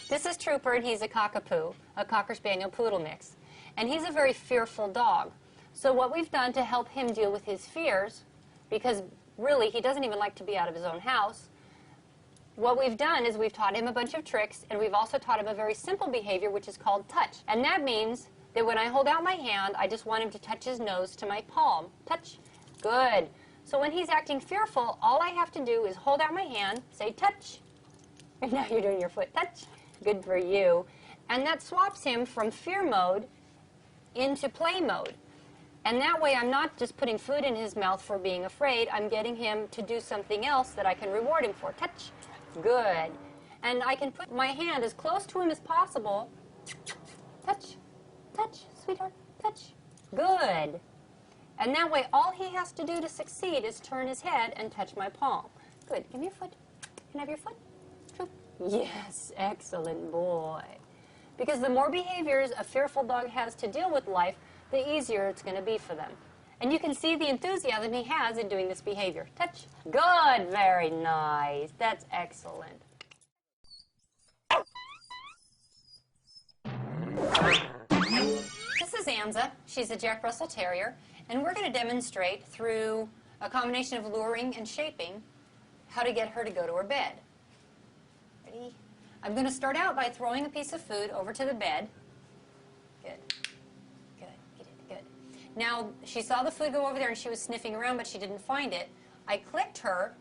This is Trooper, and he's a cockapoo, a Cocker Spaniel Poodle mix. And he's a very fearful dog. So what we've done to help him deal with his fears, because really he doesn't even like to be out of his own house, what we've done is we've taught him a bunch of tricks, and we've also taught him a very simple behavior, which is called touch. And that means that when I hold out my hand, I just want him to touch his nose to my palm. Touch. Good. So when he's acting fearful, all I have to do is hold out my hand, say touch. And now you're doing your foot touch. Good for you. And that swaps him from fear mode into play mode. And that way I'm not just putting food in his mouth for being afraid, I'm getting him to do something else that I can reward him for. Touch. Good. And I can put my hand as close to him as possible. Touch. Touch, sweetheart. Touch. Good. And that way all he has to do to succeed is turn his head and touch my palm. Good. Give me your foot. Can I have your foot? Troop. Yes. Excellent boy. Because the more behaviors a fearful dog has to deal with life, the easier it's going to be for them. And you can see the enthusiasm he has in doing this behavior. Touch. Good. Very nice. That's excellent. This is Amza. She's a Jack Russell Terrier. And we're going to demonstrate through a combination of luring and shaping how to get her to go to her bed. Ready? I'm going to start out by throwing a piece of food over to the bed. Good. Good. Eat it. Good. Now, she saw the food go over there and she was sniffing around, but she didn't find it. I clicked her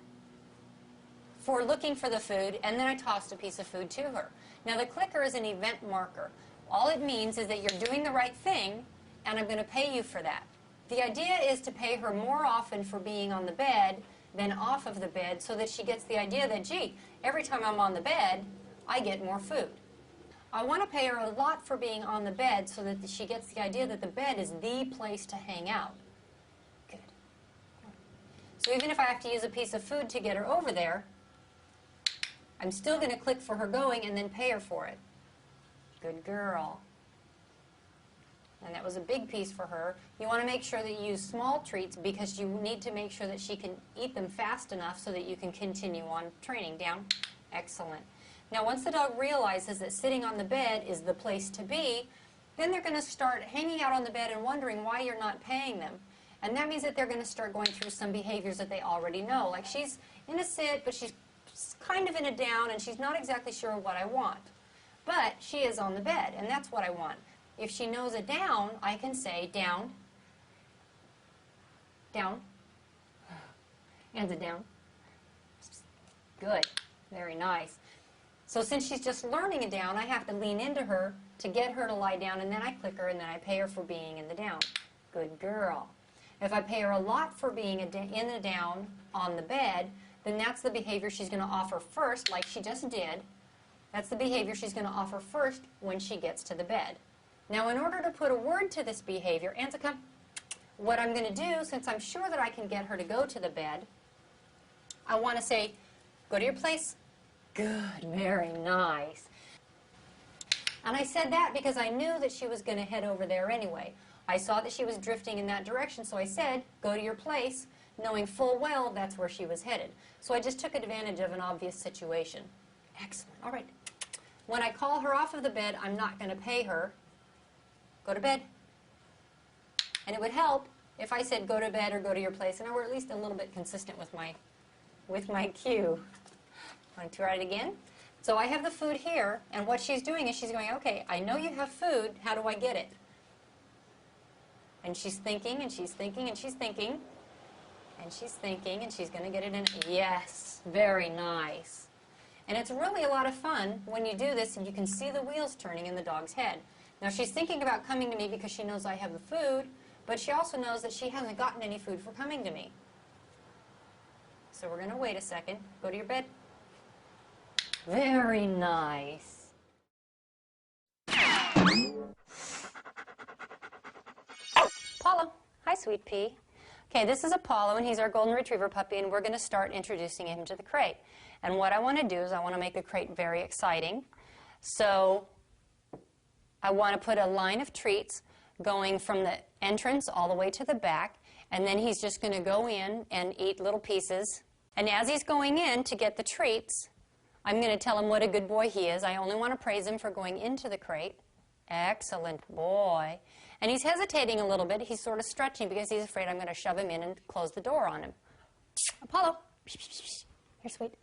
for looking for the food, and then I tossed a piece of food to her. Now, the clicker is an event marker. All it means is that you're doing the right thing, and I'm going to pay you for that. The idea is to pay her more often for being on the bed than off of the bed, so that she gets the idea that, gee, every time I'm on the bed, I get more food. I want to pay her a lot for being on the bed so that she gets the idea that the bed is the place to hang out. Good. So even if I have to use a piece of food to get her over there, I'm still going to click for her going and then pay her for it. Good girl. And that was a big piece for her. You want to make sure that you use small treats because you need to make sure that she can eat them fast enough so that you can continue on training. Down. Excellent. Now, once the dog realizes that sitting on the bed is the place to be, then they're going to start hanging out on the bed and wondering why you're not paying them. And that means that they're going to start going through some behaviors that they already know. Like she's in a sit, but she's kind of in a down, and she's not exactly sure what I want. But she is on the bed, and that's what I want. If she knows a down, I can say down, down, and a down. Good. Very nice. So since she's just learning a down, I have to lean into her to get her to lie down, and then I click her, and then I pay her for being in the down. Good girl. If I pay her a lot for being in the down on the bed, then that's the behavior she's going to offer first, like she just did. That's the behavior she's going to offer first when she gets to the bed. Now, in order to put a word to this behavior, Anza, come. What I'm going to do, since I'm sure that I can get her to go to the bed, I want to say, go to your place. Good, very nice. And I said that because I knew that she was going to head over there anyway. I saw that she was drifting in that direction, so I said, go to your place, knowing full well that's where she was headed. So I just took advantage of an obvious situation. Excellent. All right. When I call her off of the bed, I'm not going to pay her. Go to bed. And it would help if I said go to bed or go to your place, and I were at least a little bit consistent with my cue. Want to try it again? So I have the food here, and what she's doing is she's going, okay, I know you have food. How do I get it? And she's thinking, and she's thinking, and she's thinking, and she's thinking, and she's going to get it in. Yes, very nice. And it's really a lot of fun when you do this and you can see the wheels turning in the dog's head. Now she's thinking about coming to me because she knows I have the food, but she also knows that she hasn't gotten any food for coming to me. So we're going to wait a second. Go to your bed. Very nice. Apollo. Hi, sweet pea. Okay, this is Apollo, and he's our golden retriever puppy, and we're going to start introducing him to the crate. And what I want to do is I want to make the crate very exciting. So I want to put a line of treats going from the entrance all the way to the back, and then he's just going to go in and eat little pieces. And as he's going in to get the treats, I'm going to tell him what a good boy he is. I only want to praise him for going into the crate. Excellent boy. And he's hesitating a little bit. He's sort of stretching because he's afraid I'm going to shove him in and close the door on him. Apollo, here, sweet.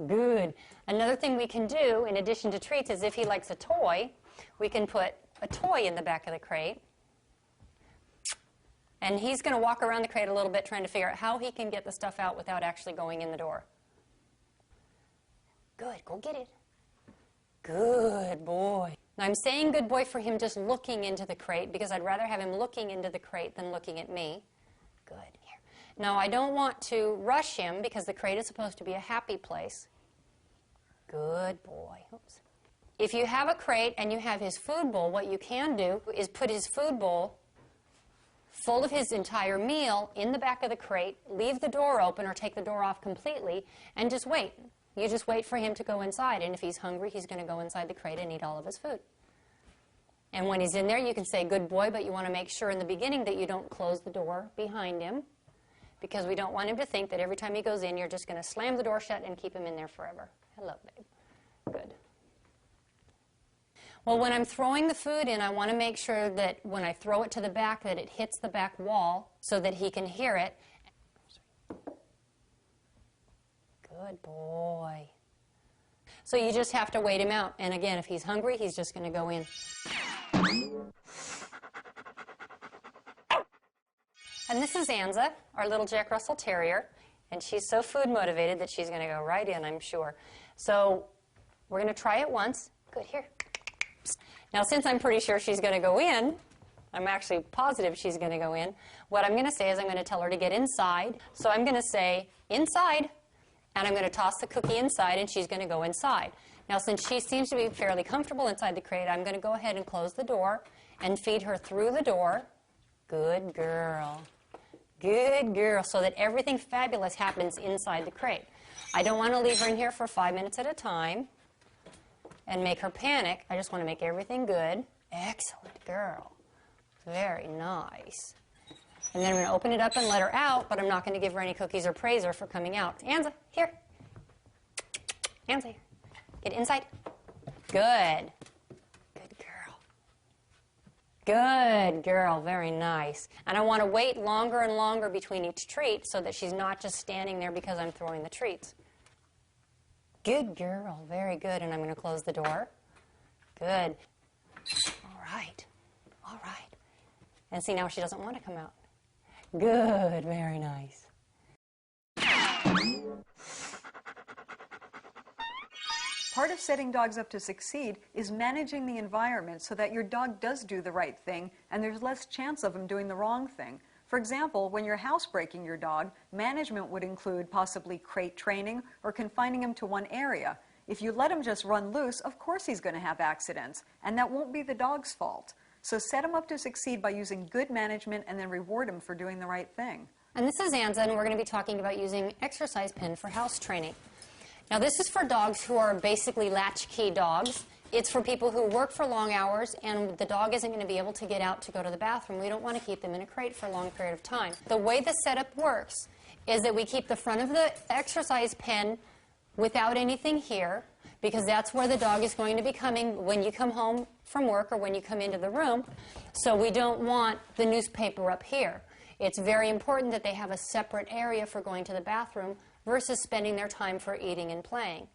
Good. Another thing we can do, in addition to treats, is if he likes a toy, we can put a toy in the back of the crate. And he's going to walk around the crate a little bit trying to figure out how he can get the stuff out without actually going in the door. Good. Go get it. Good boy. Now I'm saying good boy for him just looking into the crate because I'd rather have him looking into the crate than looking at me. Good. Here. Now I don't want to rush him because the crate is supposed to be a happy place. Good boy. Oops. If you have a crate and you have his food bowl, what you can do is put his food bowl full of his entire meal in the back of the crate, leave the door open or take the door off completely, and just wait. You just wait for him to go inside, and if he's hungry, he's going to go inside the crate and eat all of his food. And when he's in there, you can say, good boy, but you want to make sure in the beginning that you don't close the door behind him, because we don't want him to think that every time he goes in, you're just going to slam the door shut and keep him in there forever. Hello, babe. Good. Well, when I'm throwing the food in, I want to make sure that when I throw it to the back, that it hits the back wall so that he can hear it. Good boy. So you just have to wait him out. And again, if he's hungry, he's just going to go in. And this is Anza, our little Jack Russell Terrier. And she's so food motivated that she's going to go right in, I'm sure. So we're going to try it once. Good, here. Now, since I'm pretty sure she's going to go in, I'm actually positive she's going to go in, what I'm going to say is I'm going to tell her to get inside. So I'm going to say, inside. And I'm going to toss the cookie inside, and she's going to go inside. Now, since she seems to be fairly comfortable inside the crate, I'm going to go ahead and close the door and feed her through the door. Good girl. Good girl. So that everything fabulous happens inside the crate. I don't want to leave her in here for 5 minutes at a time and make her panic. I just want to make everything good. Excellent girl. Very nice. And then I'm going to open it up and let her out, but I'm not going to give her any cookies or praise her for coming out. Anza, here. Anza, here. Get inside. Good. Good girl. Good girl. Very nice. And I want to wait longer and longer between each treat so that she's not just standing there because I'm throwing the treats. Good girl. Very good. And I'm going to close the door. Good. All right. All right. And see, now she doesn't want to come out. Good, very nice. Part of setting dogs up to succeed is managing the environment so that your dog does do the right thing and there's less chance of him doing the wrong thing. For example, when you're housebreaking your dog, management would include possibly crate training or confining him to one area. If you let him just run loose, of course he's going to have accidents, and that won't be the dog's fault. So set him up to succeed by using good management and then reward him for doing the right thing. And this is Anza, and we're going to be talking about using exercise pen for house training. Now this is for dogs who are basically latchkey dogs, It's for people who work for long hours and the dog isn't going to be able to get out to go to the bathroom. We don't want to keep them in a crate for a long period of time. The way the setup works is that we keep the front of the exercise pen without anything here, because that's where the dog is going to be coming when you come home from work or when you come into the room. So we don't want the newspaper up here. It's very important that they have a separate area for going to the bathroom versus spending their time for eating and playing.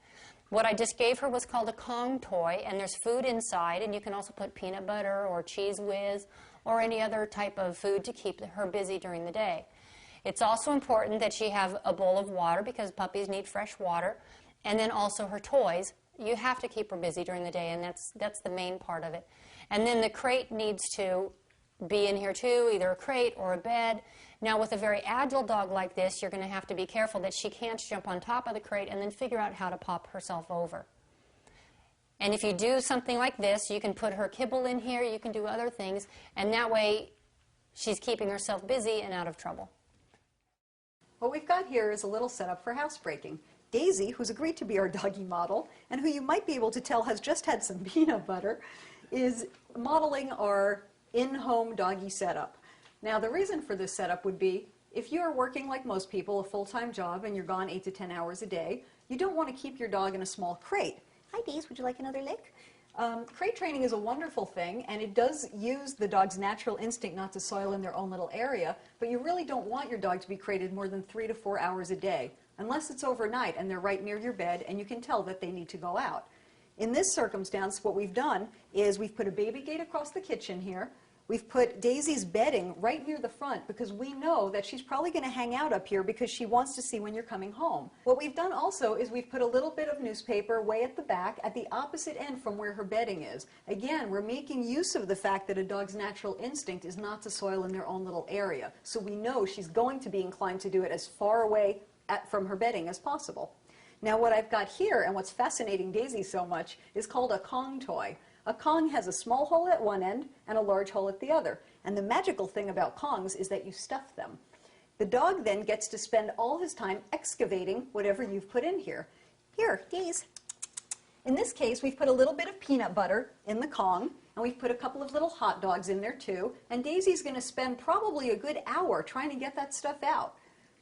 What I just gave her was called a Kong toy, and there's food inside, and you can also put peanut butter or Cheese Whiz or any other type of food to keep her busy during the day. It's also important that she have a bowl of water, because puppies need fresh water, and then also her toys. You have to keep her busy during the day, and that's the main part of it. And then the crate needs to be in here too, either a crate or a bed. Now with a very agile dog like this, you're going to have to be careful that she can't jump on top of the crate and then figure out how to pop herself over. And if you do something like this, you can put her kibble in here, you can do other things, and that way she's keeping herself busy and out of trouble. What we've got here is a little setup for housebreaking. Daisy, who's agreed to be our doggy model, and who you might be able to tell has just had some peanut butter, is modeling our in-home doggy setup. Now, the reason for this setup would be, if you are working like most people, a full-time job, and you're gone 8 to 10 hours a day, you don't want to keep your dog in a small crate. Hi, Daisy, would you like another lick? Crate training is a wonderful thing, and it does use the dog's natural instinct not to soil in their own little area, but you really don't want your dog to be crated more than 3 to 4 hours a day, unless it's overnight and they're right near your bed and you can tell that they need to go out. In this circumstance, what we've done is we've put a baby gate across the kitchen here. We've put Daisy's bedding right near the front because we know that she's probably going to hang out up here because she wants to see when you're coming home. What we've done also is we've put a little bit of newspaper way at the back at the opposite end from where her bedding is. Again, we're making use of the fact that a dog's natural instinct is not to soil in their own little area. So we know she's going to be inclined to do it as far away from her bedding as possible. Now what I've got here, and what's fascinating Daisy so much, is called a Kong toy. A Kong has a small hole at one end and a large hole at the other. And the magical thing about Kongs is that you stuff them. The dog then gets to spend all his time excavating whatever you've put in here. Here, Daisy. In this case, we've put a little bit of peanut butter in the Kong, and we've put a couple of little hot dogs in there too. And Daisy's going to spend probably a good hour trying to get that stuff out.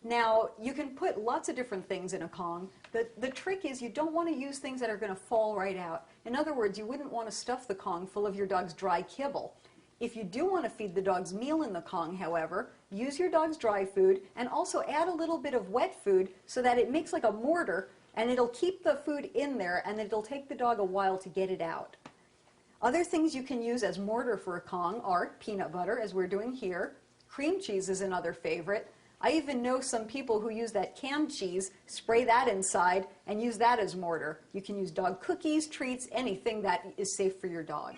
Now, you can put lots of different things in a Kong. The trick is you don't want to use things that are going to fall right out. In other words, you wouldn't want to stuff the Kong full of your dog's dry kibble. If you do want to feed the dog's meal in the Kong, however, use your dog's dry food and also add a little bit of wet food so that it makes like a mortar, and it'll keep the food in there and it'll take the dog a while to get it out. Other things you can use as mortar for a Kong are peanut butter, as we're doing here. Cream cheese is another favorite. I even know some people who use that canned cheese, spray that inside, and use that as mortar. You can use dog cookies, treats, anything that is safe for your dog.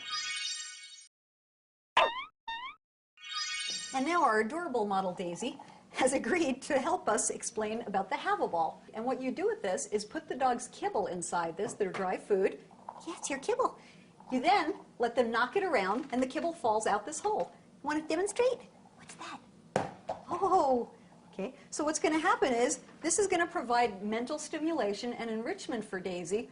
And now our adorable model Daisy has agreed to help us explain about the Have-A-Ball. And what you do with this is put the dog's kibble inside this, their dry food. Yes, your kibble. You then let them knock it around, and the kibble falls out this hole. Want to demonstrate? What's that? Oh! Okay, so what's going to happen is this is going to provide mental stimulation and enrichment for Daisy.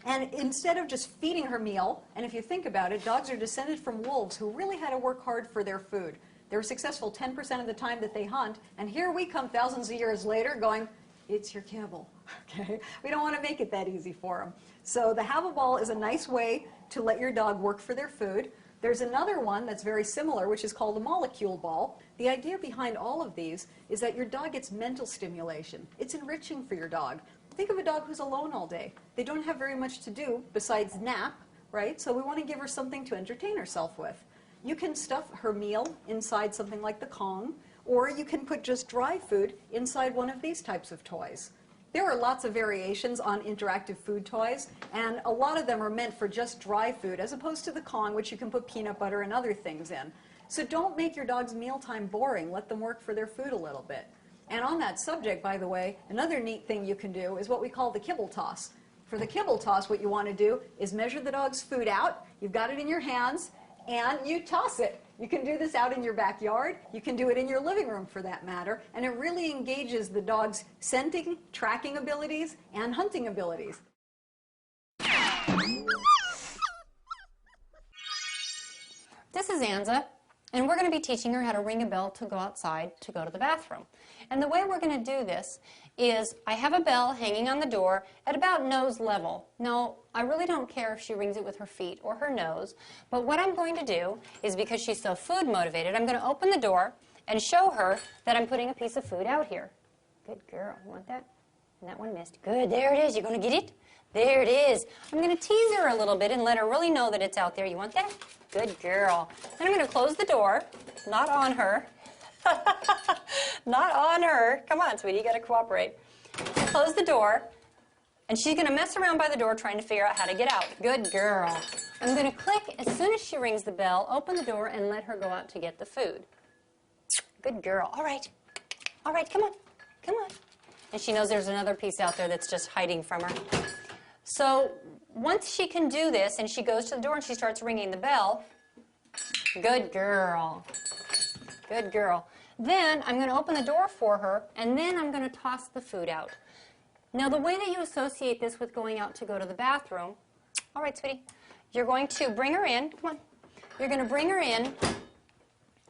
And instead of just feeding her meal, and if you think about it, dogs are descended from wolves who really had to work hard for their food. They were successful 10% of the time that they hunt, and here we come thousands of years later going, it's your kibble. Okay? We don't want to make it that easy for them. So the Have-A-Ball is a nice way to let your dog work for their food. There's another one that's very similar, which is called a molecule ball. The idea behind all of these is that your dog gets mental stimulation. It's enriching for your dog. Think of a dog who's alone all day. They don't have very much to do besides nap, right? So we want to give her something to entertain herself with. You can stuff her meal inside something like the Kong, or you can put just dry food inside one of these types of toys. There are lots of variations on interactive food toys, and a lot of them are meant for just dry food, as opposed to the Kong, which you can put peanut butter and other things in. So don't make your dog's mealtime boring. Let them work for their food a little bit. And on that subject, by the way, another neat thing you can do is what we call the kibble toss. For the kibble toss, what you want to do is measure the dog's food out. You've got it in your hands, and you toss it. You can do this out in your backyard. You can do it in your living room, for that matter. And it really engages the dog's scenting, tracking abilities, and hunting abilities. this is Anza, and we're going to be teaching her how to ring a bell to go outside to go to the bathroom. And the way we're going to do this is I have a bell hanging on the door at about nose level. Now, I really don't care if she rings it with her feet or her nose, but what I'm going to do is, because she's so food motivated, I'm going to open the door and show her that I'm putting a piece of food out here. Good girl. You want that? And that one missed. Good. There it is. You're going to get it? There it is. I'm going to tease her a little bit and let her really know that it's out there. You want that? Good girl. Then I'm going to close the door. Not on her. Not on her. Come on, sweetie. You got to cooperate. Close the door. And she's going to mess around by the door trying to figure out how to get out. Good girl. I'm going to click as soon as she rings the bell, open the door, and let her go out to get the food. Good girl. All right. All right, come on. Come on. And she knows there's another piece out there that's just hiding from her. So once she can do this and she goes to the door and she starts ringing the bell, good girl. Good girl. Then I'm going to open the door for her, and then I'm going to toss the food out. Now, the way that you associate this with going out to go to the bathroom, all right, sweetie, you're going to bring her in. Come on. You're going to bring her in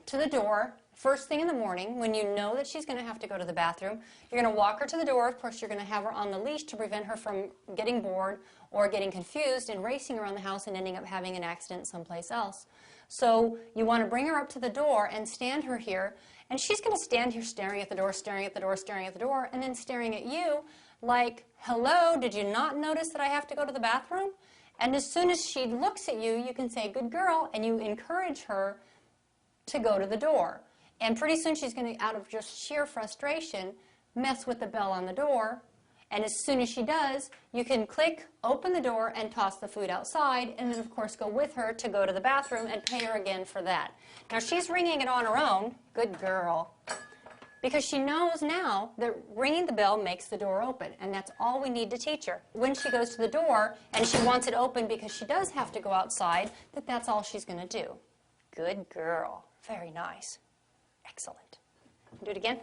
to the door first thing in the morning when you know that she's going to have to go to the bathroom. You're going to walk her to the door. Of course, you're going to have her on the leash to prevent her from getting bored or getting confused and racing around the house and ending up having an accident someplace else. So you want to bring her up to the door and stand her here, and she's going to stand here staring at the door, staring at the door, staring at the door, and then staring at you like, hello, did you not notice that I have to go to the bathroom? And as soon as she looks at you, you can say, good girl, and you encourage her to go to the door. And pretty soon she's going to, out of just sheer frustration, mess with the bell on the door. And as soon as she does, you can click, open the door, and toss the food outside, and then, of course, go with her to go to the bathroom and pay her again for that. Now, she's ringing it on her own. Good girl. Because she knows now that ringing the bell makes the door open, and that's all we need to teach her. When she goes to the door and she wants it open because she does have to go outside, that's all she's going to do. Good girl. Very nice. Excellent. Do it again.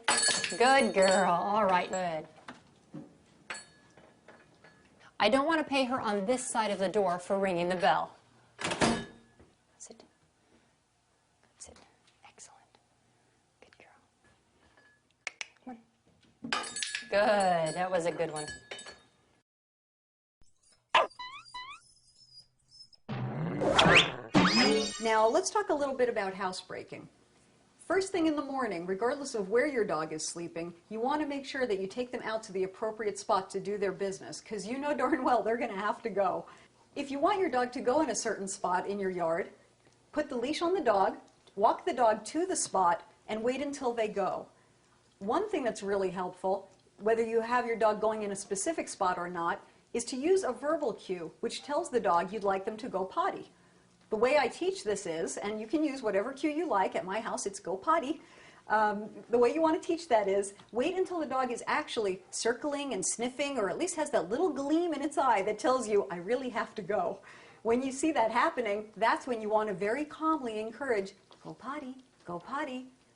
Good girl. All right. Good. I don't want to pay her on this side of the door for ringing the bell. That's it. That's it. Excellent. Good girl. Come on. Good. That was a good one. Now, let's talk a little bit about housebreaking. First thing in the morning, regardless of where your dog is sleeping, you want to make sure that you take them out to the appropriate spot to do their business, because you know darn well they're going to have to go. If you want your dog to go in a certain spot in your yard, put the leash on the dog, walk the dog to the spot, and wait until they go. One thing that's really helpful, whether you have your dog going in a specific spot or not, is to use a verbal cue, which tells the dog you'd like them to go potty. The way I teach this is, and you can use whatever cue you like, at my house it's go potty. The way you want to teach that is, wait until the dog is actually circling and sniffing, or at least has that little gleam in its eye that tells you, I really have to go. When you see that happening, that's when you want to very calmly encourage, go potty,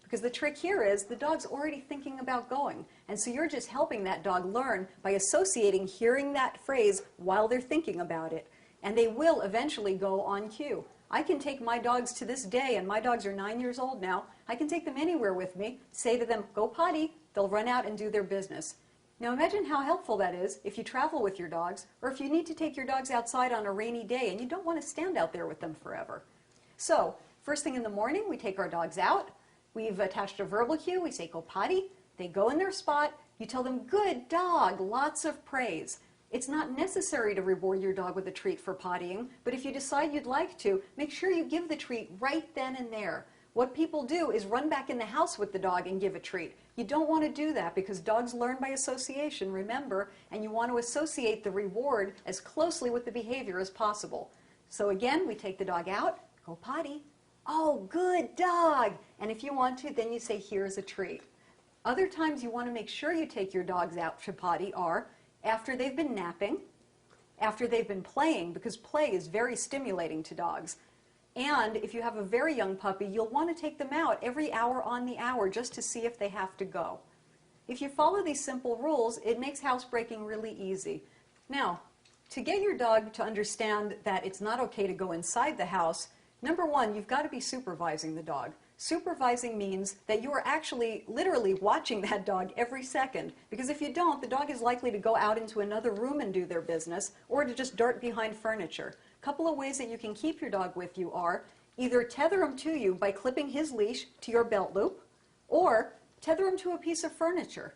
because the trick here is the dog's already thinking about going, and so you're just helping that dog learn by associating hearing that phrase while they're thinking about it. And they will eventually go on cue. I can take my dogs to this day, and my dogs are 9 years old now. I can take them anywhere with me, say to them, go potty, they'll run out and do their business. Now imagine how helpful that is if you travel with your dogs, or if you need to take your dogs outside on a rainy day and you don't want to stand out there with them forever. So, first thing in the morning, we take our dogs out. We've attached a verbal cue. We say, go potty. They go in their spot. You tell them, good dog, lots of praise. It's not necessary to reward your dog with a treat for pottying, but if you decide you'd like to, make sure you give the treat right then and there. What people do is run back in the house with the dog and give a treat. You don't want to do that because dogs learn by association, remember, and you want to associate the reward as closely with the behavior as possible. So again, we take the dog out, go potty. Oh, good dog! And if you want to, then you say, here's a treat. Other times you want to make sure you take your dogs out to potty are after they've been napping, after they've been playing, because play is very stimulating to dogs. And if you have a very young puppy, you'll want to take them out every hour on the hour just to see if they have to go. If you follow these simple rules, it makes housebreaking really easy. Now, to get your dog to understand that it's not okay to go inside the house, Number one, you've got to be supervising the dog. Supervising means that you are actually literally watching that dog every second, because if you don't, the dog is likely to go out into another room and do their business, or to just dart behind furniture. A couple of ways that you can keep your dog with you are either tether him to you by clipping his leash to your belt loop, or tether him to a piece of furniture.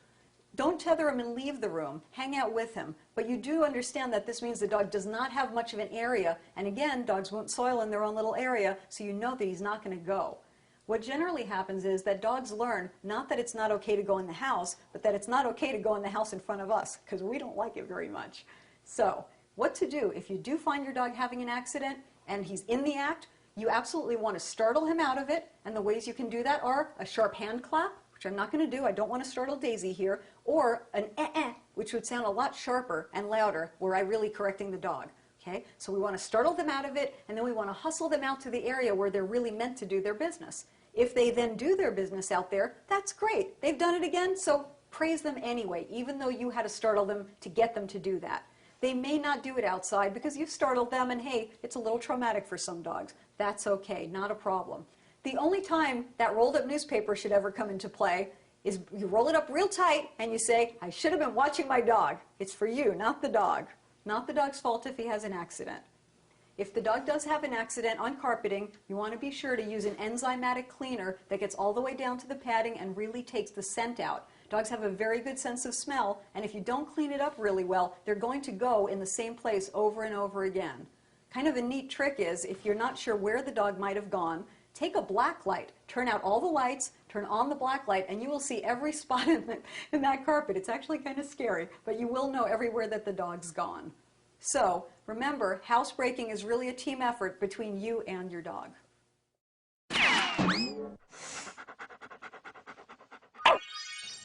Don't tether him and leave the room. Hang out with him. But you do understand that this means the dog does not have much of an area, and again, dogs won't soil in their own little area, so you know that he's not going to go. What generally happens is that dogs learn not that it's not okay to go in the house, but that it's not okay to go in the house in front of us, because we don't like it very much. So, what to do if you do find your dog having an accident and he's in the act? You absolutely want to startle him out of it, and the ways you can do that are a sharp hand clap, which I'm not going to do, I don't want to startle Daisy here, or an which would sound a lot sharper and louder, where I'm really correcting the dog. Okay? So we want to startle them out of it, and then we want to hustle them out to the area where they're really meant to do their business. If they then do their business out there, that's great. They've done it again, so praise them anyway, even though you had to startle them to get them to do that. They may not do it outside because you startled them, and hey, it's a little traumatic for some dogs. That's okay, not a problem. The only time that rolled up newspaper should ever come into play is you roll it up real tight and you say, I should have been watching my dog. It's for you, not the dog. Not the dog's fault if he has an accident. If the dog does have an accident on carpeting, you want to be sure to use an enzymatic cleaner that gets all the way down to the padding and really takes the scent out. Dogs have a very good sense of smell, and if you don't clean it up really well, they're going to go in the same place over and over again. Kind of a neat trick is, if you're not sure where the dog might have gone, take a black light, turn out all the lights, turn on the black light, and you will see every spot in that carpet. It's actually kind of scary, but you will know everywhere that the dog's gone. So, remember, housebreaking is really a team effort between you and your dog.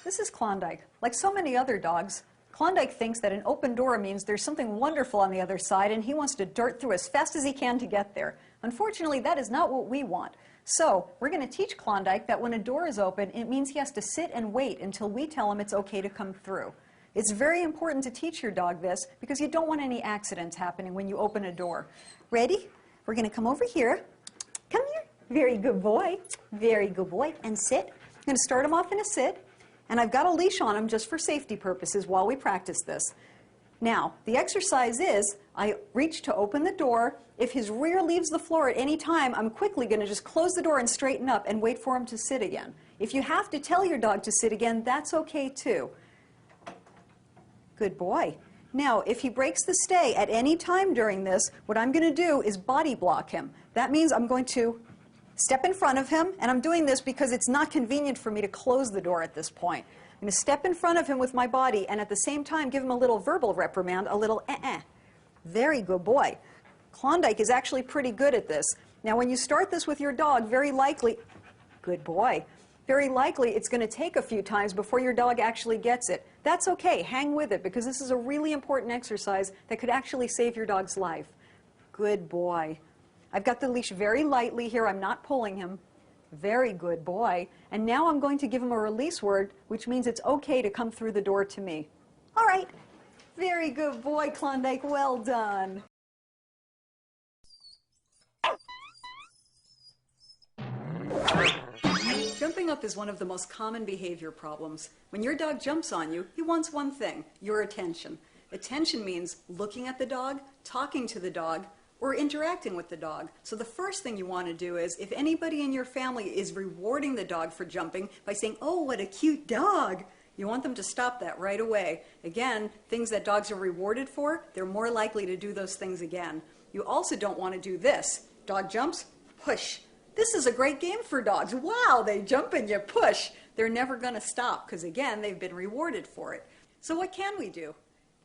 This is Klondike. Like so many other dogs, Klondike thinks that an open door means there's something wonderful on the other side, and he wants to dart through as fast as he can to get there. Unfortunately, that is not what we want. So, we're going to teach Klondike that when a door is open, it means he has to sit and wait until we tell him it's okay to come through. It's very important to teach your dog this because you don't want any accidents happening when you open a door. Ready? We're going to come over here. Come here. Very good boy. Very good boy. And sit. I'm going to start him off in a sit. And I've got a leash on him just for safety purposes while we practice this. Now, the exercise is, I reach to open the door. If his rear leaves the floor at any time, I'm quickly going to just close the door and straighten up and wait for him to sit again. If you have to tell your dog to sit again, that's okay too. Good boy. Now, if he breaks the stay at any time during this, what I'm going to do is body block him. That means I'm going to step in front of him, and I'm doing this because it's not convenient for me to close the door at this point. I'm going to step in front of him with my body and at the same time give him a little verbal reprimand, a little Very good boy. Klondike is actually pretty good at this. Now when you start this with your dog, very likely, good boy, very likely it's going to take a few times before your dog actually gets it. That's okay, hang with it, because this is a really important exercise that could actually save your dog's life. Good boy. I've got the leash very lightly here, I'm not pulling him. Very good boy. And now I'm going to give him a release word, which means it's okay to come through the door to me. All right. Very good boy, Klondike. Well done. Jumping up is one of the most common behavior problems. When your dog jumps on you, he wants one thing, your attention. Attention means looking at the dog, talking to the dog, or interacting with the dog. So the first thing you want to do is, if anybody in your family is rewarding the dog for jumping by saying, oh, what a cute dog, you want them to stop that right away. Again, things that dogs are rewarded for, they're more likely to do those things again. You also don't want to do this. Dog jumps, push. This is a great game for dogs. Wow, they jump and you push. They're never going to stop because, again, they've been rewarded for it. So what can we do?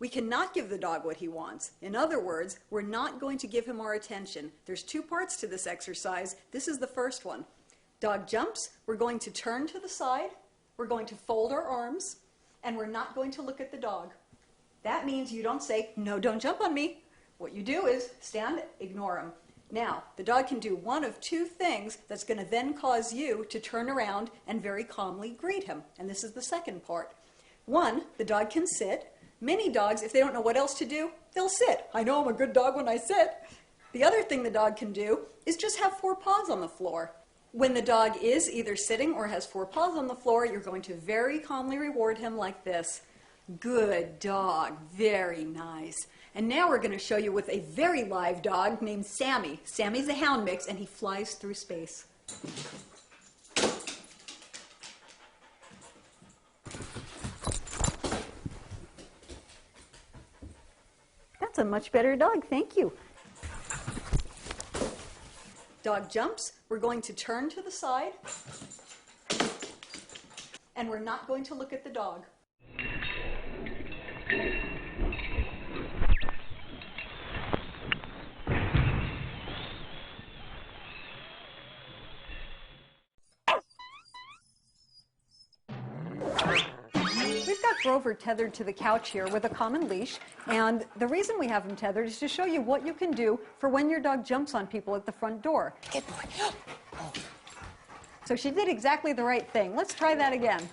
We cannot give the dog what he wants. In other words, we're not going to give him our attention. There's two parts to this exercise. This is the first one. Dog jumps, we're going to turn to the side, we're going to fold our arms, and we're not going to look at the dog. That means you don't say, no, don't jump on me. What you do is stand, ignore him. Now, the dog can do one of two things that's going to then cause you to turn around and very calmly greet him. And this is the second part. One, the dog can sit. Many dogs, if they don't know what else to do, they'll sit. I know I'm a good dog when I sit. The other thing the dog can do is just have 4 paws on the floor. When the dog is either sitting or has 4 paws on the floor, you're going to very calmly reward him like this. Good dog, very nice. And now we're going to show you with a very live dog named Sammy. Sammy's a hound mix and he flies through space. That's a much better dog, thank you. Dog jumps, we're going to turn to the side, and we're not going to look at the dog. We've got Grover tethered to the couch here with a common leash, and the reason we have him tethered is to show you what you can do for when your dog jumps on people at the front door. Good boy. So she did exactly the right thing. Let's try that again.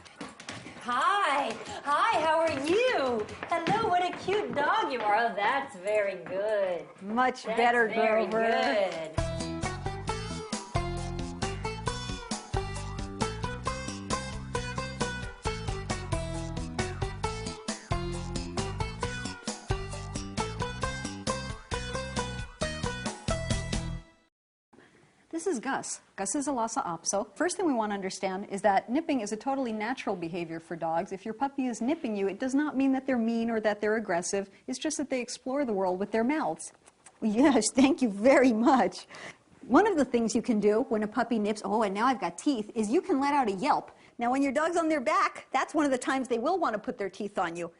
Hi. Hi, how are you? Hello, what a cute dog you are. Oh, that's very good. Much That's better, very Grover. good. This is Gus. Gus is a Lhasa Apso. First thing we want to understand is that nipping is a totally natural behavior for dogs. If your puppy is nipping you, it does not mean that they're mean or that they're aggressive. It's just that they explore the world with their mouths. Yes, thank you very much. One of the things you can do when a puppy nips, oh, and now I've got teeth, is you can let out a yelp. Now, when your dog's on their back, that's one of the times they will want to put their teeth on you.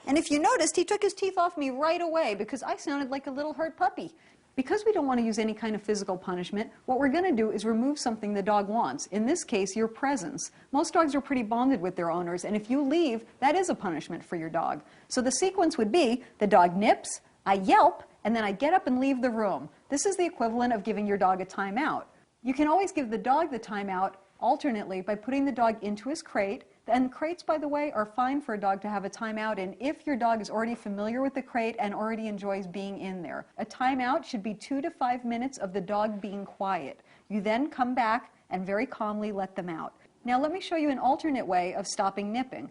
And if you noticed, he took his teeth off me right away because I sounded like a little hurt puppy. Because we don't want to use any kind of physical punishment, what we're going to do is remove something the dog wants. In this case, your presence. Most dogs are pretty bonded with their owners, and if you leave, that is a punishment for your dog. So the sequence would be, the dog nips, I yelp, and then I get up and leave the room. This is the equivalent of giving your dog a timeout. You can always give the dog the timeout alternately by putting the dog into his crate. And crates, by the way, are fine for a dog to have a timeout in if your dog is already familiar with the crate and already enjoys being in there. A timeout should be 2 to 5 minutes of the dog being quiet. You then come back and very calmly let them out. Now let me show you an alternate way of stopping nipping.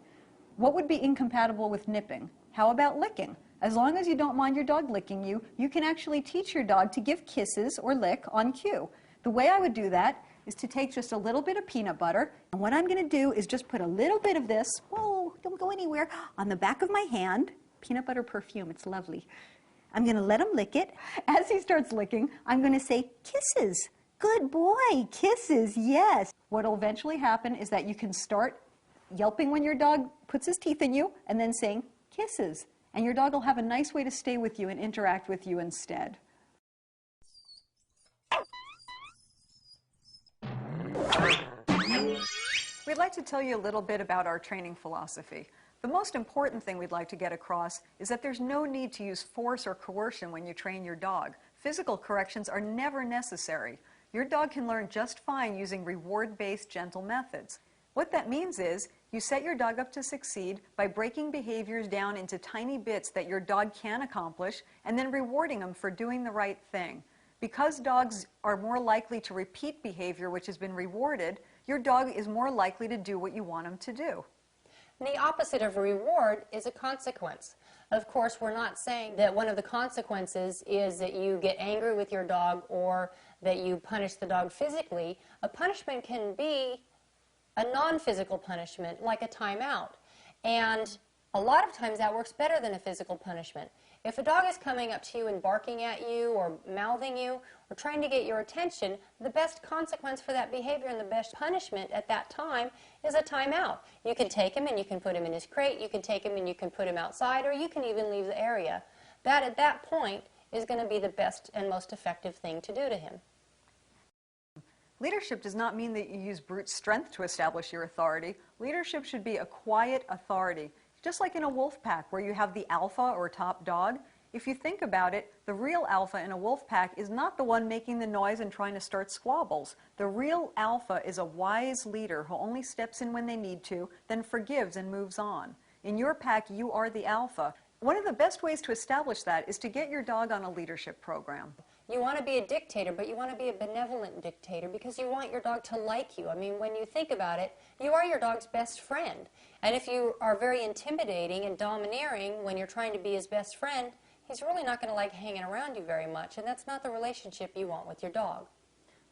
What would be incompatible with nipping? How about licking? As long as you don't mind your dog licking you, you can actually teach your dog to give kisses or lick on cue. The way I would do that is to take just a little bit of peanut butter, and what I'm going to do is just put a little bit of this, whoa, don't go anywhere, on the back of my hand. Peanut butter perfume, it's lovely. I'm going to let him lick it. As he starts licking, I'm going to say, kisses. Good boy, kisses, yes. What will eventually happen is that you can start yelping when your dog puts his teeth in you, and then saying, kisses. And your dog will have a nice way to stay with you and interact with you instead. We'd like to tell you a little bit about our training philosophy. The most important thing we'd like to get across is that there's no need to use force or coercion when you train your dog. Physical corrections are never necessary. Your dog can learn just fine using reward-based gentle methods. What that means is you set your dog up to succeed by breaking behaviors down into tiny bits that your dog can accomplish and then rewarding them for doing the right thing. Because dogs are more likely to repeat behavior which has been rewarded, your dog is more likely to do what you want him to do. And the opposite of a reward is a consequence. Of course, we're not saying that one of the consequences is that you get angry with your dog or that you punish the dog physically. A punishment can be a non-physical punishment, like a timeout. And a lot of times that works better than a physical punishment. If a dog is coming up to you and barking at you or mouthing you or trying to get your attention, the best consequence for that behavior and the best punishment at that time is a timeout. You can take him and you can put him in his crate, you can take him and you can put him outside, or you can even leave the area. That at that point is going to be the best and most effective thing to do to him. Leadership does not mean that you use brute strength to establish your authority. Leadership should be a quiet authority. Just like in a wolf pack where you have the alpha or top dog, if you think about it, the real alpha in a wolf pack is not the one making the noise and trying to start squabbles. The real alpha is a wise leader who only steps in when they need to, then forgives and moves on. In your pack, you are the alpha. One of the best ways to establish that is to get your dog on a leadership program. You want to be a dictator, but you want to be a benevolent dictator because you want your dog to like you. I mean, when you think about it, you are your dog's best friend. And if you are very intimidating and domineering when you're trying to be his best friend, he's really not going to like hanging around you very much, and that's not the relationship you want with your dog.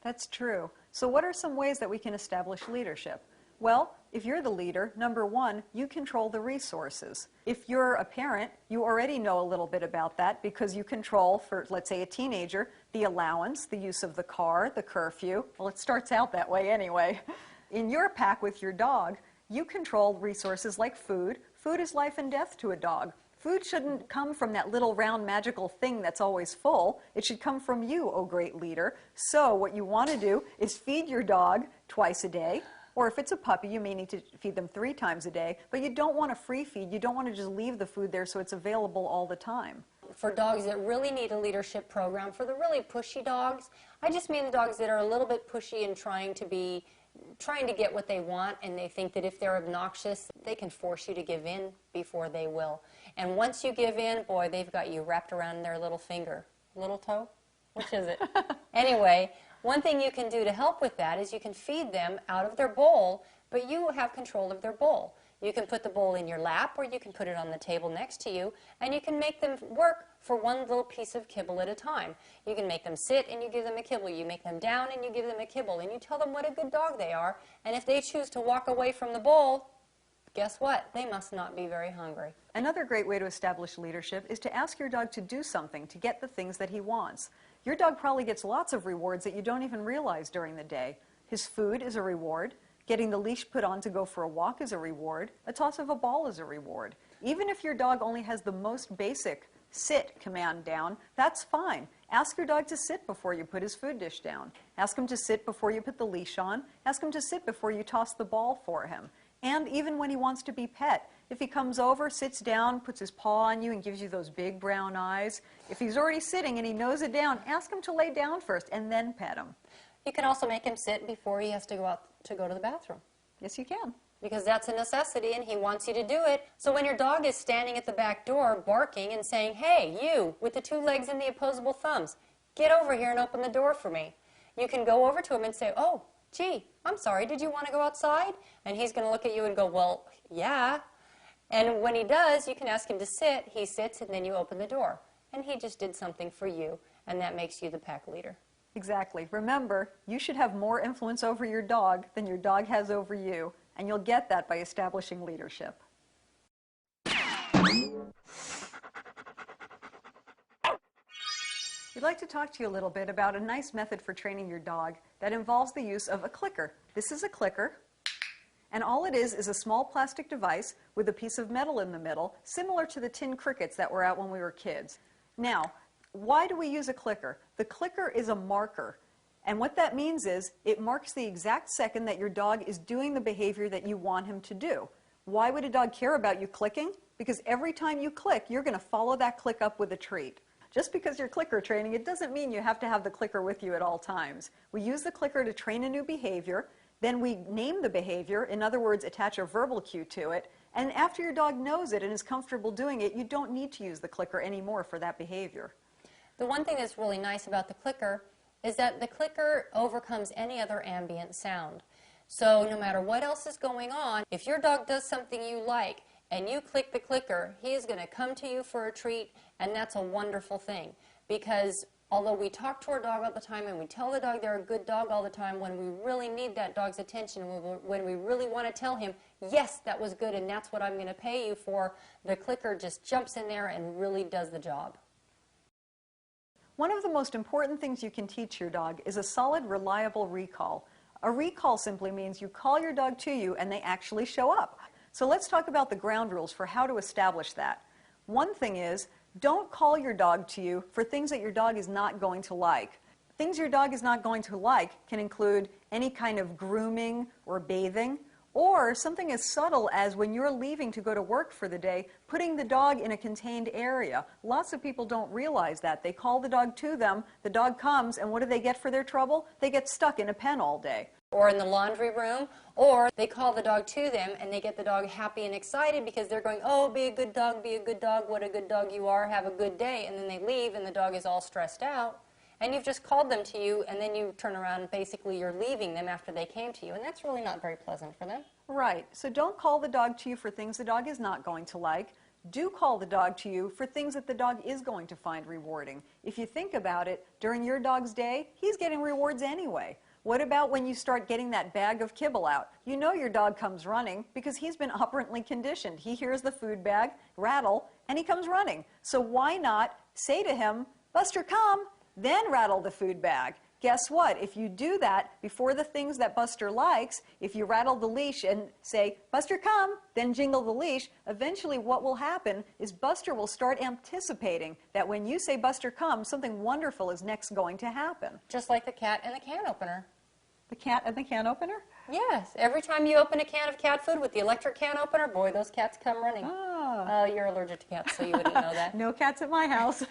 That's true. So what are some ways that we can establish leadership? Well, if you're the leader, number one, you control the resources. If you're a parent, you already know a little bit about that because you control, for let's say a teenager, the allowance, the use of the car, the curfew. Well, it starts out that way anyway. In your pack with your dog, you control resources like food. Food is life and death to a dog. Food shouldn't come from that little round magical thing that's always full. It should come from you, oh great leader. So what you want to do is feed your dog twice a day. Or if it's a puppy, you may need to feed them 3 times a day, but you don't want to free feed. You don't want to just leave the food there so it's available all the time. For dogs that really need a leadership program, for the really pushy dogs, I just mean the dogs that are a little bit pushy and trying to get what they want, and they think that if they're obnoxious, they can force you to give in before they will. And once you give in, boy, they've got you wrapped around their little finger. Little toe? Which is it? Anyway, one thing you can do to help with that is you can feed them out of their bowl, but you have control of their bowl. You can put the bowl in your lap, or you can put it on the table next to you, and you can make them work for one little piece of kibble at a time. You can make them sit and you give them a kibble. You make them down and you give them a kibble, and you tell them what a good dog they are, and if they choose to walk away from the bowl, guess what? They must not be very hungry. Another great way to establish leadership is to ask your dog to do something to get the things that he wants. Your dog probably gets lots of rewards that you don't even realize during the day. His food is a reward. Getting the leash put on to go for a walk is a reward. A toss of a ball is a reward. Even if your dog only has the most basic sit command down, that's fine. Ask your dog to sit before you put his food dish down. Ask him to sit before you put the leash on. Ask him to sit before you toss the ball for him. And even when he wants to be pet, if he comes over, sits down, puts his paw on you and gives you those big brown eyes, if he's already sitting and he knows it down, ask him to lay down first and then pet him. You can also make him sit before he has to go out to go to the bathroom. Yes, you can. Because that's a necessity and he wants you to do it. So when your dog is standing at the back door barking and saying, "Hey, you, with the 2 legs and the opposable thumbs, get over here and open the door for me," you can go over to him and say, "Oh, gee, I'm sorry, did you want to go outside?" And he's going to look at you and go, "Well, yeah." And when he does, you can ask him to sit. He sits and then you open the door. And he just did something for you, and that makes you the pack leader. Exactly. Remember, you should have more influence over your dog than your dog has over you, and you'll get that by establishing leadership. We'd like to talk to you a little bit about a nice method for training your dog that involves the use of a clicker. This is a clicker, and all it is a small plastic device with a piece of metal in the middle, similar to the tin crickets that were out when we were kids. Now, why do we use a clicker? The clicker is a marker, and what that means is it marks the exact second that your dog is doing the behavior that you want him to do. Why would a dog care about you clicking? Because every time you click, you're going to follow that click up with a treat. Just because you're clicker training, it doesn't mean you have to have the clicker with you at all times. We use the clicker to train a new behavior, then we name the behavior, in other words, attach a verbal cue to it, and after your dog knows it and is comfortable doing it, you don't need to use the clicker anymore for that behavior. The one thing that's really nice about the clicker is that the clicker overcomes any other ambient sound. So no matter what else is going on, if your dog does something you like and you click the clicker, he is going to come to you for a treat, and that's a wonderful thing. Because although we talk to our dog all the time and we tell the dog they're a good dog all the time, when we really need that dog's attention, when we really want to tell him, yes, that was good and that's what I'm going to pay you for, the clicker just jumps in there and really does the job. One of the most important things you can teach your dog is a solid, reliable recall. A recall simply means you call your dog to you and they actually show up. So let's talk about the ground rules for how to establish that. One thing is, don't call your dog to you for things that your dog is not going to like. Things your dog is not going to like can include any kind of grooming or bathing, or something as subtle as when you're leaving to go to work for the day, putting the dog in a contained area. Lots of people don't realize that. They call the dog to them, the dog comes, and what do they get for their trouble? They get stuck in a pen all day. or in the laundry room, or they call the dog to them and they get the dog happy and excited because they're going, oh, be a good dog, what a good dog you are, have a good day, and then they leave and the dog is all stressed out, and you've just called them to you, and then you turn around and basically you're leaving them after they came to you, and that's really not very pleasant for them. Right. So don't call the dog to you for things the dog is not going to like. Do call the dog to you for things that the dog is going to find rewarding. If you think about it, during your dog's day, he's getting rewards anyway. What about when you start getting that bag of kibble out? You know your dog comes running because he's been operantly conditioned. He hears the food bag rattle and he comes running. So why not say to him, Buster, come, then rattle the food bag. Guess what? If you do that before the things that Buster likes, if you rattle the leash and say, Buster, come, then jingle the leash, eventually what will happen is Buster will start anticipating that when you say, Buster, come, something wonderful is next going to happen. Just like the cat and the can opener. The cat and the can opener? Yes. Every time you open a can of cat food with the electric can opener, boy, those cats come running. Ah. You're allergic to cats, so you wouldn't know that. No cats at my house.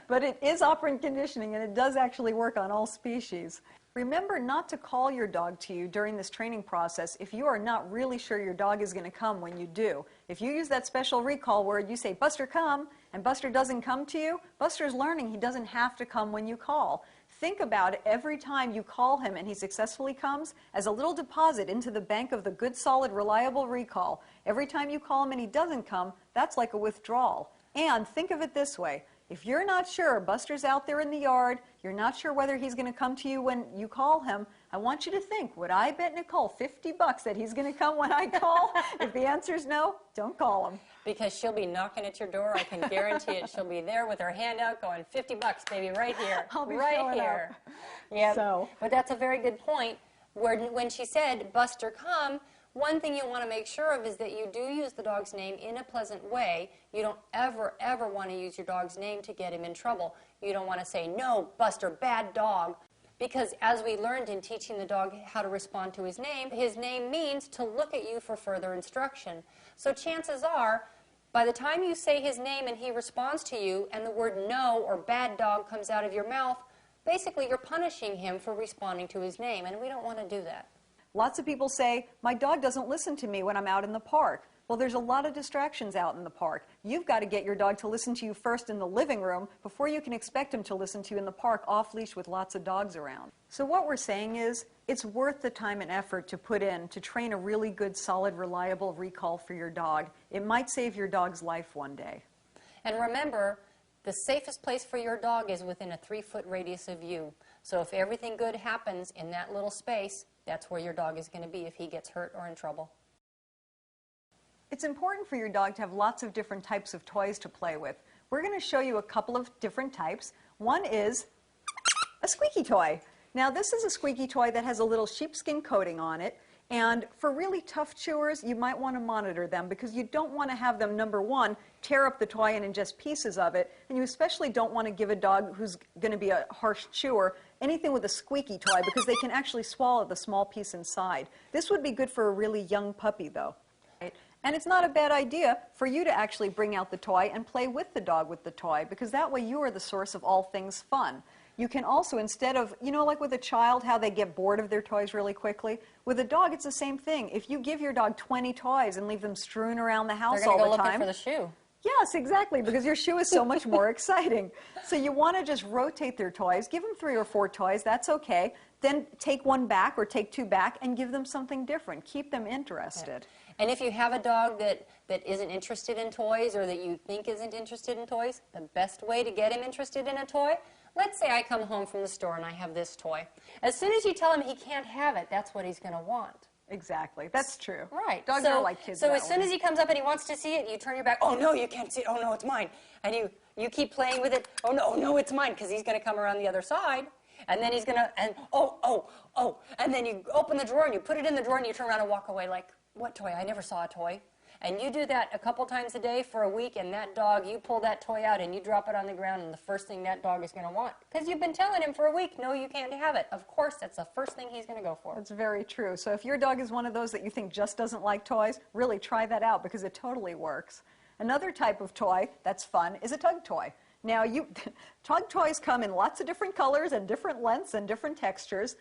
But it is operant conditioning, and it does actually work on all species. Remember not to call your dog to you during this training process if you are not really sure your dog is going to come when you do. If you use that special recall word, you say, Buster, come, and Buster doesn't come to you, Buster's learning he doesn't have to come when you call. Think about it every time you call him and he successfully comes as a little deposit into the bank of the good, solid, reliable recall. Every time you call him and he doesn't come, that's like a withdrawal. And think of it this way. If you're not sure Buster's out there in the yard, you're not sure whether he's going to come to you when you call him, I want you to think, would I bet Nicole $50 that he's going to come when I call? If the answer is no, don't call him. Because she'll be knocking at your door. I can guarantee it. She'll be there with her hand out going, $50, baby, right here. I'll be right showing here. up. Yeah. So. But that's a very good point. When she said, Buster, come, one thing you want to make sure of is that you do use the dog's name in a pleasant way. You don't ever, ever want to use your dog's name to get him in trouble. You don't want to say, no, Buster, bad dog. Because as we learned in teaching the dog how to respond to his name means to look at you for further instruction. So chances are, by the time you say his name and he responds to you and the word no or bad dog comes out of your mouth, basically you're punishing him for responding to his name, and we don't want to do that. Lots of people say, my dog doesn't listen to me when I'm out in the park. Well, there's a lot of distractions out in the park. You've got to get your dog to listen to you first in the living room before you can expect him to listen to you in the park off-leash with lots of dogs around. So what we're saying is, it's worth the time and effort to put in to train a really good, solid, reliable recall for your dog. It might save your dog's life one day. And remember, the safest place for your dog is within a 3-foot radius of you. So if everything good happens in that little space, that's where your dog is going to be if he gets hurt or in trouble. It's important for your dog to have lots of different types of toys to play with. We're going to show you a couple of different types. One is a squeaky toy. Now this is a squeaky toy that has a little sheepskin coating on it, and for really tough chewers you might want to monitor them because you don't want to have them, number one, tear up the toy and ingest pieces of it, and you especially don't want to give a dog who's going to be a harsh chewer anything with a squeaky toy because they can actually swallow the small piece inside. This would be good for a really young puppy though. And it's not a bad idea for you to actually bring out the toy and play with the dog with the toy because that way you are the source of all things fun. You can also, instead of, you know, like with a child, how they get bored of their toys really quickly, with a dog it's the same thing. If you give your dog 20 toys and leave them strewn around the house all the time. They're going to go looking for the shoe. Yes, exactly, because your shoe is so much more exciting. So you want to just rotate their toys, give them 3 or 4 toys, that's okay. Then take one back or take 2 back and give them something different. Keep them interested. Yeah. And if you have a dog that isn't interested in toys or that you think isn't interested in toys, the best way to get him interested in a toy, let's say I come home from the store and I have this toy. As soon as you tell him he can't have it, that's what he's going to want. Exactly. That's true. Right. Dogs are like kids. So as soon as he comes up and he wants to see it, you turn your back. Oh, no, you can't see it. Oh, no, it's mine. And you keep playing with it. Oh, no, it's mine, because he's going to come around the other side. And then he's going to, and oh. And then you open the drawer and you put it in the drawer and you turn around and walk away like, what toy? I never saw a toy. And you do that a couple times a day for a week, and that dog, you pull that toy out and you drop it on the ground, and the first thing that dog is going to want, because you've been telling him for a week, no, you can't have it. Of course, that's the first thing he's going to go for. That's very true. So if your dog is one of those that you think just doesn't like toys, really try that out because it totally works. Another type of toy that's fun is a tug toy. Now, tug toys come in lots of different colors and different lengths and different textures.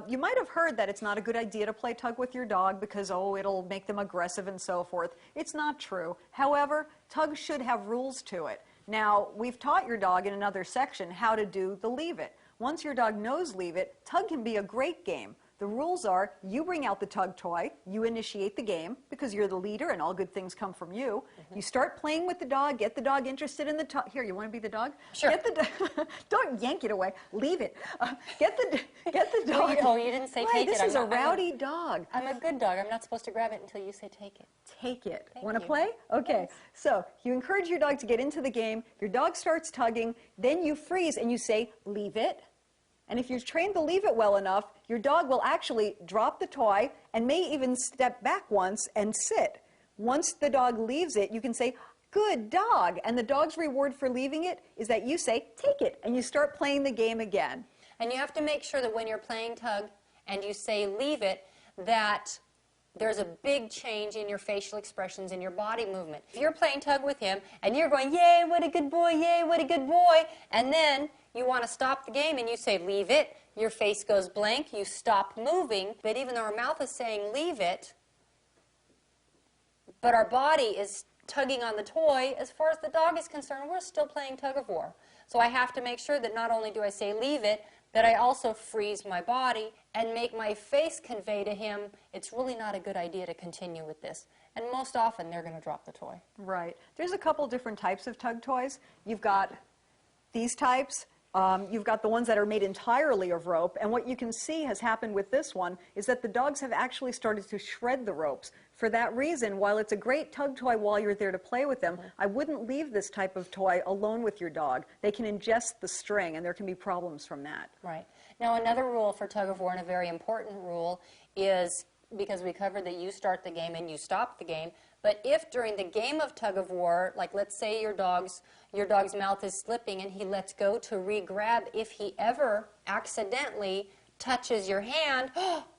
You might have heard that it's not a good idea to play tug with your dog because, oh, it'll make them aggressive and so forth. It's not true. However, tug should have rules to it. Now, we've taught your dog in another section how to do the leave it. Once your dog knows leave it, tug can be a great game. The rules are you bring out the tug toy, you initiate the game because you're the leader and all good things come from you. You start playing with the dog, get the dog interested in the tug. Here, you want to be the dog? Sure. Get the don't yank it away. Leave it. Get the dog. Oh, you didn't say Right, take it. this is a rowdy dog. I'm a good dog. I'm not supposed to grab it until you say take it. Take it. Thank Want to you. play? Okay. So you encourage your dog to get into the game. Your dog starts tugging. Then you freeze and you say, leave it. And if you've trained to leave it well enough, your dog will actually drop the toy and may even step back once and sit. Once the dog leaves it, you can say, good dog. And the dog's reward for leaving it is that you say, take it. And you start playing the game again. And you have to make sure that when you're playing tug and you say leave it, that there's a big change in your facial expressions and your body movement. If you're playing tug with him and you're going, yay, what a good boy, yay, what a good boy, and then you want to stop the game and you say leave it, your face goes blank, you stop moving, but even though our mouth is saying leave it, but our body is tugging on the toy, as far as the dog is concerned, we're still playing tug of war. So I have to make sure that not only do I say leave it, that I also freeze my body and make my face convey to him it's really not a good idea to continue with this. And most often they're going to drop the toy. Right. There's a couple different types of tug toys. You've got these types. You've got the ones that are made entirely of rope, and what you can see has happened with this one is that the dogs have actually started to shred the ropes. For that reason, while it's a great tug toy while you're there to play with them, I wouldn't leave this type of toy alone with your dog. They can ingest the string, and there can be problems from that. Right. Now another rule for tug of war, and a very important rule, is because we covered that you start the game and you stop the game, but if during the game of tug of war, like let's say your dog's mouth is slipping and he lets go to re-grab, if he ever accidentally touches your hand,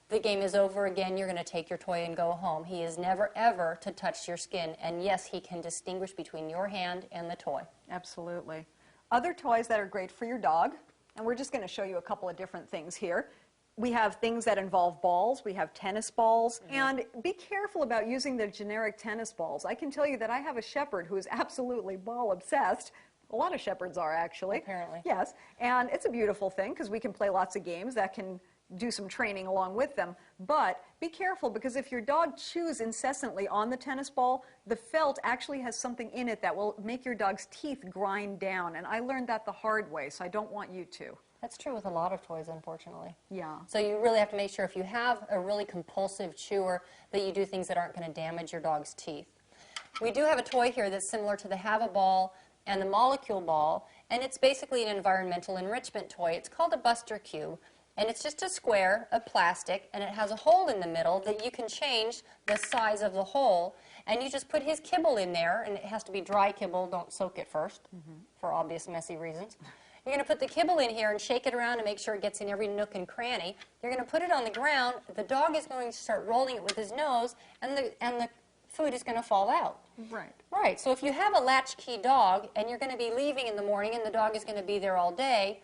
the game is over again, you're going to take your toy and go home. He is never ever to touch your skin, and yes, he can distinguish between your hand and the toy. Absolutely. Other toys that are great for your dog, and we're just going to show you a couple of different things here. We have things that involve balls. We have tennis balls. And be careful about using the generic tennis balls. I can tell you that I have a shepherd who is absolutely ball obsessed. A lot of shepherds are, actually. Apparently. Yes. And it's a beautiful thing because we can play lots of games that can do some training along with them. But be careful because if your dog chews incessantly on the tennis ball, the felt actually has something in it that will make your dog's teeth grind down. And I learned that the hard way, so I don't want you to. That's true with a lot of toys, unfortunately. Yeah. So you really have to make sure if you have a really compulsive chewer that you do things that aren't going to damage your dog's teeth. We do have a toy here that's similar to the Have-A-Ball and the Molecule Ball, and it's basically an environmental enrichment toy. It's called a Buster Cube, and it's just a square of plastic, and it has a hole in the middle that you can change the size of the hole, and you just put his kibble in there, and it has to be dry kibble, don't soak it first, for obvious messy reasons. You're going to put the kibble in here and shake it around to make sure it gets in every nook and cranny. You're going to put it on the ground. The dog is going to start rolling it with his nose, and the food is going to fall out. Right. Right. So if you have a latchkey dog and you're going to be leaving in the morning and the dog is going to be there all day,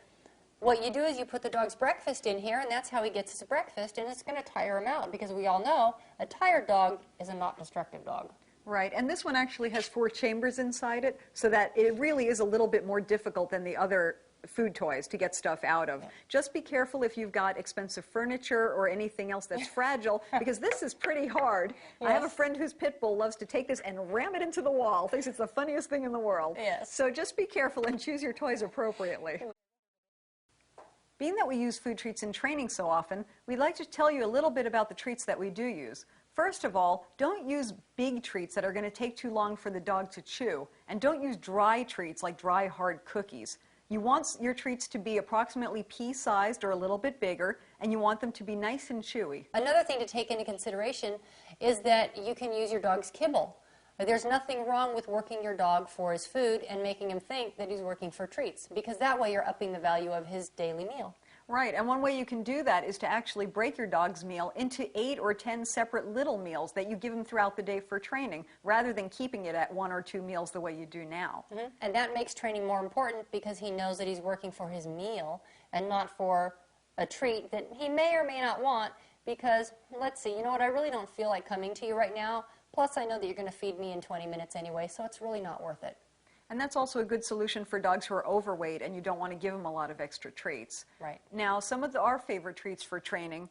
what you do is you put the dog's breakfast in here, and that's how he gets his breakfast, and it's going to tire him out because we all know a tired dog is a not destructive dog. Right, and this one actually has 4 chambers inside it, so that it really is a little bit more difficult than the other food toys to get stuff out of. Just be careful if you've got expensive furniture or anything else that's fragile, because this is pretty hard. I have a friend whose pit bull loves to take this and ram it into the wall, thinks it's the funniest thing in the world. Yes. So just be careful and choose your toys appropriately. Being that we use food treats in training so often, we'd like to tell you a little bit about the treats that we do use. First of all, don't use big treats that are going to take too long for the dog to chew, and don't use dry treats like dry, hard cookies. You want your treats to be approximately pea-sized or a little bit bigger, and you want them to be nice and chewy. Another thing to take into consideration is that you can use your dog's kibble. There's nothing wrong with working your dog for his food and making him think that he's working for treats, because that way you're upping the value of his daily meal. Right, and one way you can do that is to actually break your dog's meal into 8 or 10 separate little meals that you give him throughout the day for training, rather than keeping it at 1 or 2 meals the way you do now. And that makes training more important because he knows that he's working for his meal and not for a treat that he may or may not want because, let's see, you know what, I really don't feel like coming to you right now. Plus, I know that you're going to feed me in 20 minutes anyway, so it's really not worth it. And that's also a good solution for dogs who are overweight and you don't want to give them a lot of extra treats. Right. Now, some of our favorite treats for training,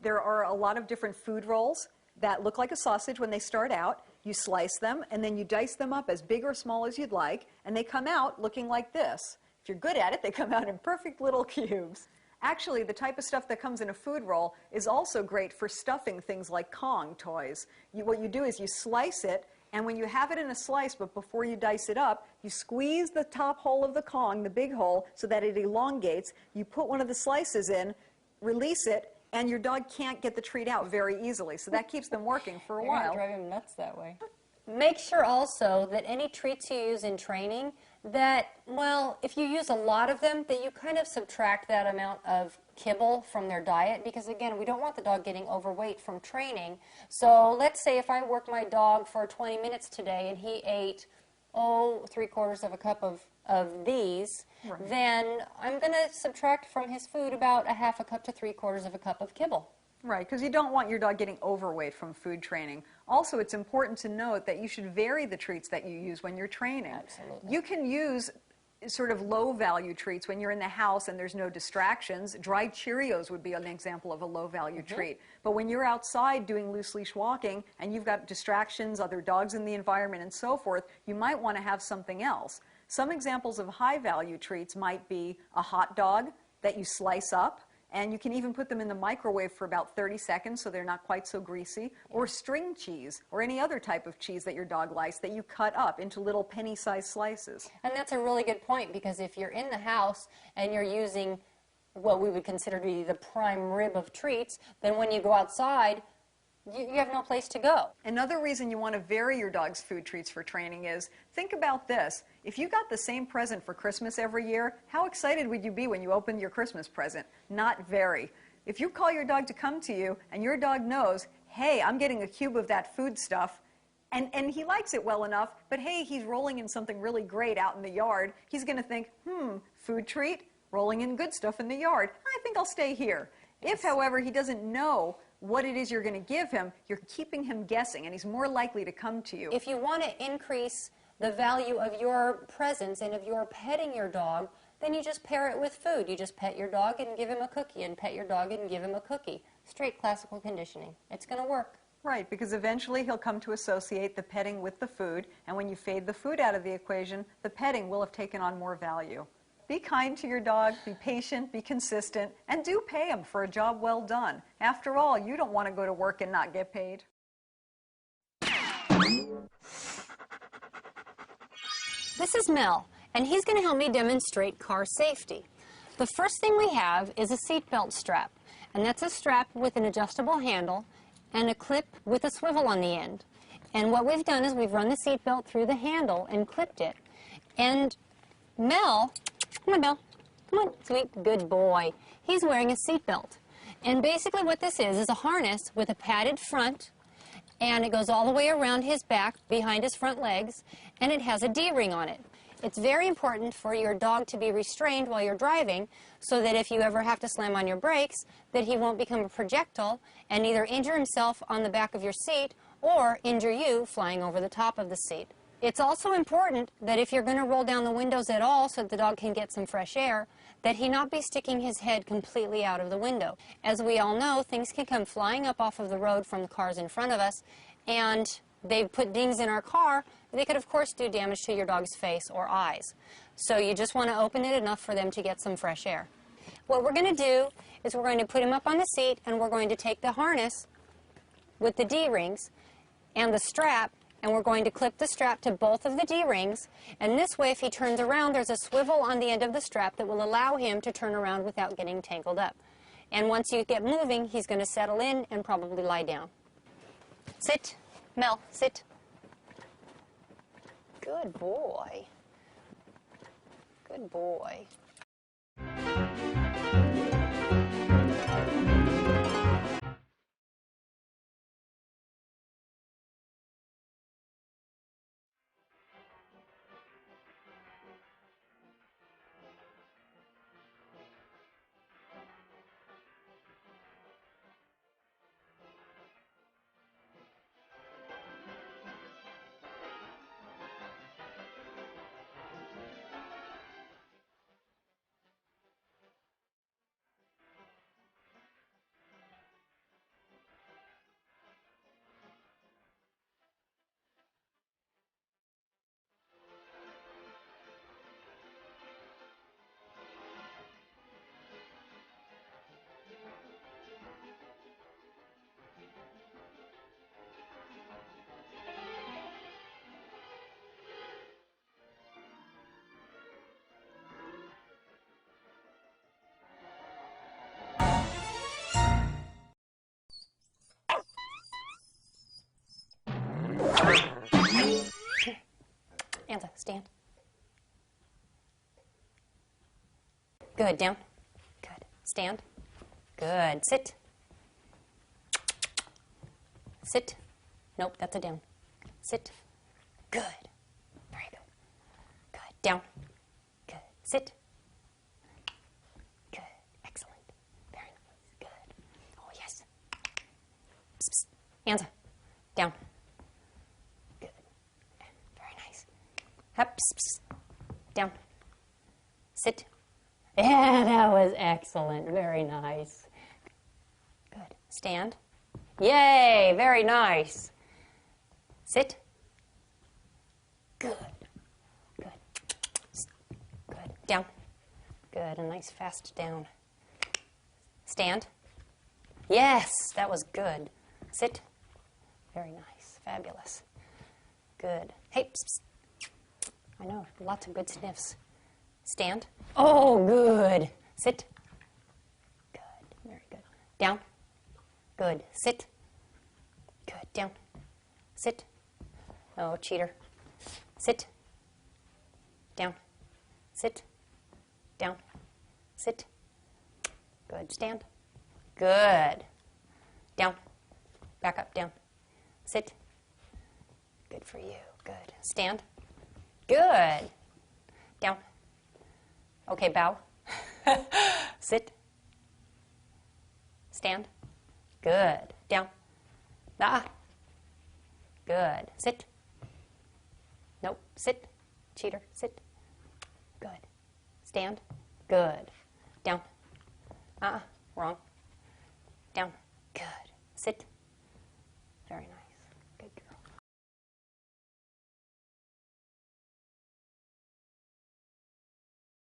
there are a lot of different food rolls that look like a sausage when they start out. You slice them and then you dice them up as big or small as you'd like, and they come out looking like this. If you're good at it, they come out in perfect little cubes. Actually, the type of stuff that comes in a food roll is also great for stuffing things like Kong toys. What you do is you slice it, and when you have it in a slice, but before you dice it up, you squeeze the top hole of the Kong, the big hole, so that it elongates. You put one of the slices in, release it, and your dog can't get the treat out very easily. So that keeps them working for a while. You're driving him nuts that way. Make sure also that any treats you use in training, that, well, if you use a lot of them, that you kind of subtract that amount of kibble from their diet, because again, we don't want the dog getting overweight from training. So let's say if I work my dog for 20 minutes today and he ate, 3/4 of a cup of these, right, then I'm going to subtract from his food about 1/2 cup to 3/4 of a cup of kibble. Right, because you don't want your dog getting overweight from food training. Also, it's important to note that you should vary the treats that you use when you're training. Absolutely. You can use sort of low-value treats when you're in the house and there's no distractions. Dried Cheerios would be an example of a low-value treat. But when you're outside doing loose-leash walking and you've got distractions, other dogs in the environment and so forth, you might want to have something else. Some examples of high-value treats might be a hot dog that you slice up, and you can even put them in the microwave for about 30 seconds so they're not quite so greasy, or string cheese, or any other type of cheese that your dog likes that you cut up into little penny-sized slices. And that's a really good point, because if you're in the house and you're using what we would consider to be the prime rib of treats, then when you go outside, you have no place to go. Another reason you want to vary your dog's food treats for training is, think about this. If you got the same present for Christmas every year, how excited would you be when you opened your Christmas present? Not very. If you call your dog to come to you and your dog knows, hey, I'm getting a cube of that food stuff, and he likes it well enough, but hey, he's rolling in something really great out in the yard, he's going to think, food treat, rolling in good stuff in the yard. I think I'll stay here. If, however, he doesn't know what it is you're going to give him, you're keeping him guessing, and he's more likely to come to you. If you want to increase the value of your presence and of your petting your dog, then you just pair it with food. You just pet your dog and give him a cookie, and pet your dog and give him a cookie. Straight classical conditioning. It's going to work. Right, because eventually he'll come to associate the petting with the food, and when you fade the food out of the equation, the petting will have taken on more value. Be kind to your dog, be patient, be consistent, and do pay him for a job well done. After all, you don't want to go to work and not get paid. This is Mel, and he's going to help me demonstrate car safety. The first thing we have is a seatbelt strap, and that's a strap with an adjustable handle and a clip with a swivel on the end. And what we've done is we've run the seatbelt through the handle and clipped it. And Mel, come on, Mel, come on, sweet, good boy. He's wearing a seatbelt. And basically what this is a harness with a padded front, and it goes all the way around his back, behind his front legs, and it has a D-ring on it. It's very important for your dog to be restrained while you're driving, so that if you ever have to slam on your brakes, that he won't become a projectile and either injure himself on the back of your seat or injure you flying over the top of the seat. It's also important that if you're going to roll down the windows at all so that the dog can get some fresh air, that he not be sticking his head completely out of the window. As we all know, things can come flying up off of the road from the cars in front of us, and they put dings in our car. They could, of course, do damage to your dog's face or eyes. So you just want to open it enough for them to get some fresh air. What we're going to do is we're going to put him up on the seat, and we're going to take the harness with the D-rings and the strap, and we're going to clip the strap to both of the D-rings, and this way if he turns around, there's a swivel on the end of the strap that will allow him to turn around without getting tangled up. And once you get moving, he's going to settle in and probably lie down. Sit. Mel, sit. Good boy. Good boy. Anza, stand. Good, down. Good. Stand. Good. Sit. Sit. Nope, that's a down. Sit. Good. Very good. Good. Down. Good. Sit. Good. Excellent. Very nice. Good. Oh, yes. Psst, psst. Anza. Down. Good. Very nice. Up. Psst, psst. Down. Sit. Yeah, that was excellent. Very nice. Good. Stand. Yay, very nice. Sit. Good. Good. Good. Down. Good. A nice fast down. Stand. Yes, that was good. Sit. Very nice. Fabulous. Good. Hey, psst, psst. I know, lots of good sniffs. Stand. Oh, good. Sit. Good. Very good. Down. Good. Sit. Good. Down. Sit. Oh, cheater. Sit. Down. Sit. Down. Sit. Good. Stand. Good. Down. Back up. Down. Sit. Good for you. Good. Stand. Good. Down. Okay, bow. Sit. Stand. Good. Down. Ah. Good. Sit. Nope. Sit. Cheater. Sit. Good. Stand. Good. Down. Wrong. Down.